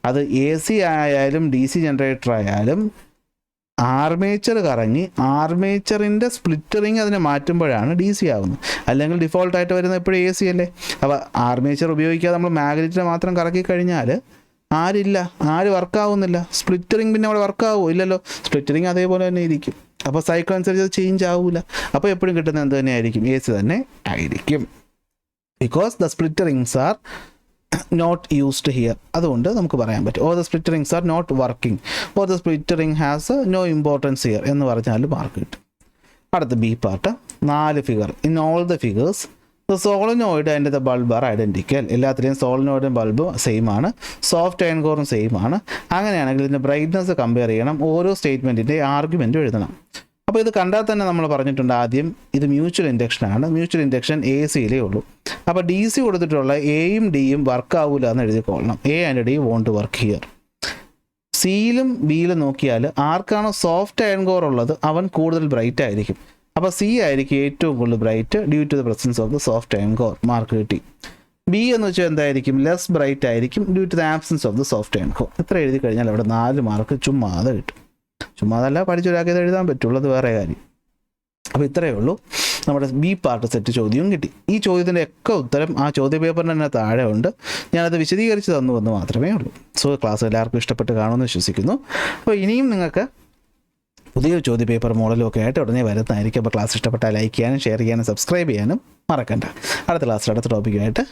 അത് AC ആയാലും DC ജനറേറ്റർ ആയാലും ആർമേച്ചർ കറങ്ങി ആർമേച്ചറിൻ്റെ സ്പ്ലിറ്റ് റിങ് അതിനെ മാറ്റുമ്പോഴാണ് DC ആവുന്നത്. അല്ലെങ്കിൽ ഡിഫോൾട്ടായിട്ട് വരുന്നത് എപ്പോഴും AC അല്ലേ? അപ്പോൾ ആർമേച്ചർ ഉപയോഗിക്കാതെ നമ്മൾ മാഗ്നറ്റിനെ മാത്രം കറക്കി കഴിഞ്ഞാൽ ആര് വർക്കാവുന്നില്ല? സ്പ്ലിറ്റ് റിങ് പിന്നെ അവിടെ വർക്കാവുമോ? ഇല്ലല്ലോ. സ്പ്ലിറ്റ് റിങ് അതേപോലെ തന്നെ ഇരിക്കും. അപ്പോൾ സൈക്കിൾ അനുസരിച്ച് അത് ചേഞ്ച് ആവില്ല. അപ്പോൾ എപ്പോഴും കിട്ടുന്നത് എന്ത് തന്നെ ആയിരിക്കും? AC തന്നെ ആയിരിക്കും. Because the split rings are not used here. അതുകൊണ്ട് നമുക്ക് പറയാൻ പറ്റും or the split rings are not working or the split ring has no importance here എന്ന് പറഞ്ഞാൽ മാർക്ക് കിട്ടും. അടുത്ത B part, 4 figure. In all the figures the solenoid and the bulb are identical. എല്ലാത്തിലെയും സോളിനോയിഡും ബൾബും സെയിം ആണ്, സോഫ്റ്റ് അയൺ കോറും സെയിം ആണ്. അങ്ങനെയാണെങ്കിൽ ഇതിൻ്റെ ബ്രൈറ്റ്നസ് കമ്പയർ ചെയ്യണം, ഓരോ സ്റ്റേറ്റ്മെൻറ്റിൻ്റെ ആർഗ്യുമെൻറ്റും എഴുതണം. അപ്പോൾ ഇത് കണ്ടാൽ തന്നെ നമ്മൾ പറഞ്ഞിട്ടുണ്ട് ആദ്യം ഇത് മ്യൂച്വൽ ഇൻഡക്ഷനാണ്. മ്യൂച്വൽ ഇൻഡക്ഷൻ AC-യിലേ ഉള്ളൂ. അപ്പോൾ DC കൊടുത്തിട്ടുള്ള Aയും Dയും വർക്ക് ആവില്ല എന്ന് എഴുതിക്കൊള്ളണം. A and D won't work here. സിയിലും ബിയിലും നോക്കിയാൽ ആർക്കാണോ സോഫ്റ്റ് അയൺ കോർ ഉള്ളത് അവൻ കൂടുതൽ ബ്രൈറ്റ് ആയിരിക്കും. അപ്പോൾ C ആയിരിക്കും ഏറ്റവും കൂടുതൽ bright due to the presence of the soft iron core. Mark കിട്ടി. B എന്ന് വെച്ചാൽ എന്തായിരിക്കും? ലെസ് ബ്രൈറ്റ് ആയിരിക്കും due to the absence of the soft iron core. ഇത്ര എഴുതി കഴിഞ്ഞാൽ അവിടെ 4 മാർക്ക് ചുമ്മാതെ കിട്ടും. ചുമ്മാതല്ല, പഠിച്ചൊരാക്കിയത് എഴുതാൻ പറ്റുള്ളത് വേറെ കാര്യം. അപ്പോൾ ഇത്രയേ ഉള്ളൂ. നമ്മുടെ B പാർട്ട് സെറ്റ് ചോദ്യവും കിട്ടി. ഈ ചോദ്യത്തിൻ്റെ ഒക്കെ ഉത്തരം ആ ചോദ്യ പേപ്പറിന് തന്നെ താഴെ ഉണ്ട്. ഞാനത് വിശദീകരിച്ച് തന്നു എന്ന് മാത്രമേ ഉള്ളൂ. സോ ക്ലാസ് എല്ലാവർക്കും ഇഷ്ടപ്പെട്ട് കാണുമെന്ന് വിശ്വസിക്കുന്നു. അപ്പോൾ ഇനിയും നിങ്ങൾക്ക് പുതിയ ചോദ്യ പേപ്പർ മോഡലും ഒക്കെ ആയിട്ട് ഉടനെ വരുന്നതായിരിക്കും. അപ്പോൾ ക്ലാസ് ഇഷ്ടപ്പെട്ടാൽ ലൈക്ക് ചെയ്യാനും ഷെയർ ചെയ്യാനും സബ്സ്ക്രൈബ് ചെയ്യാനും മറക്കണ്ട. അടുത്ത ക്ലാസ്സിൽ അടുത്ത ടോപ്പിക്കുമായിട്ട്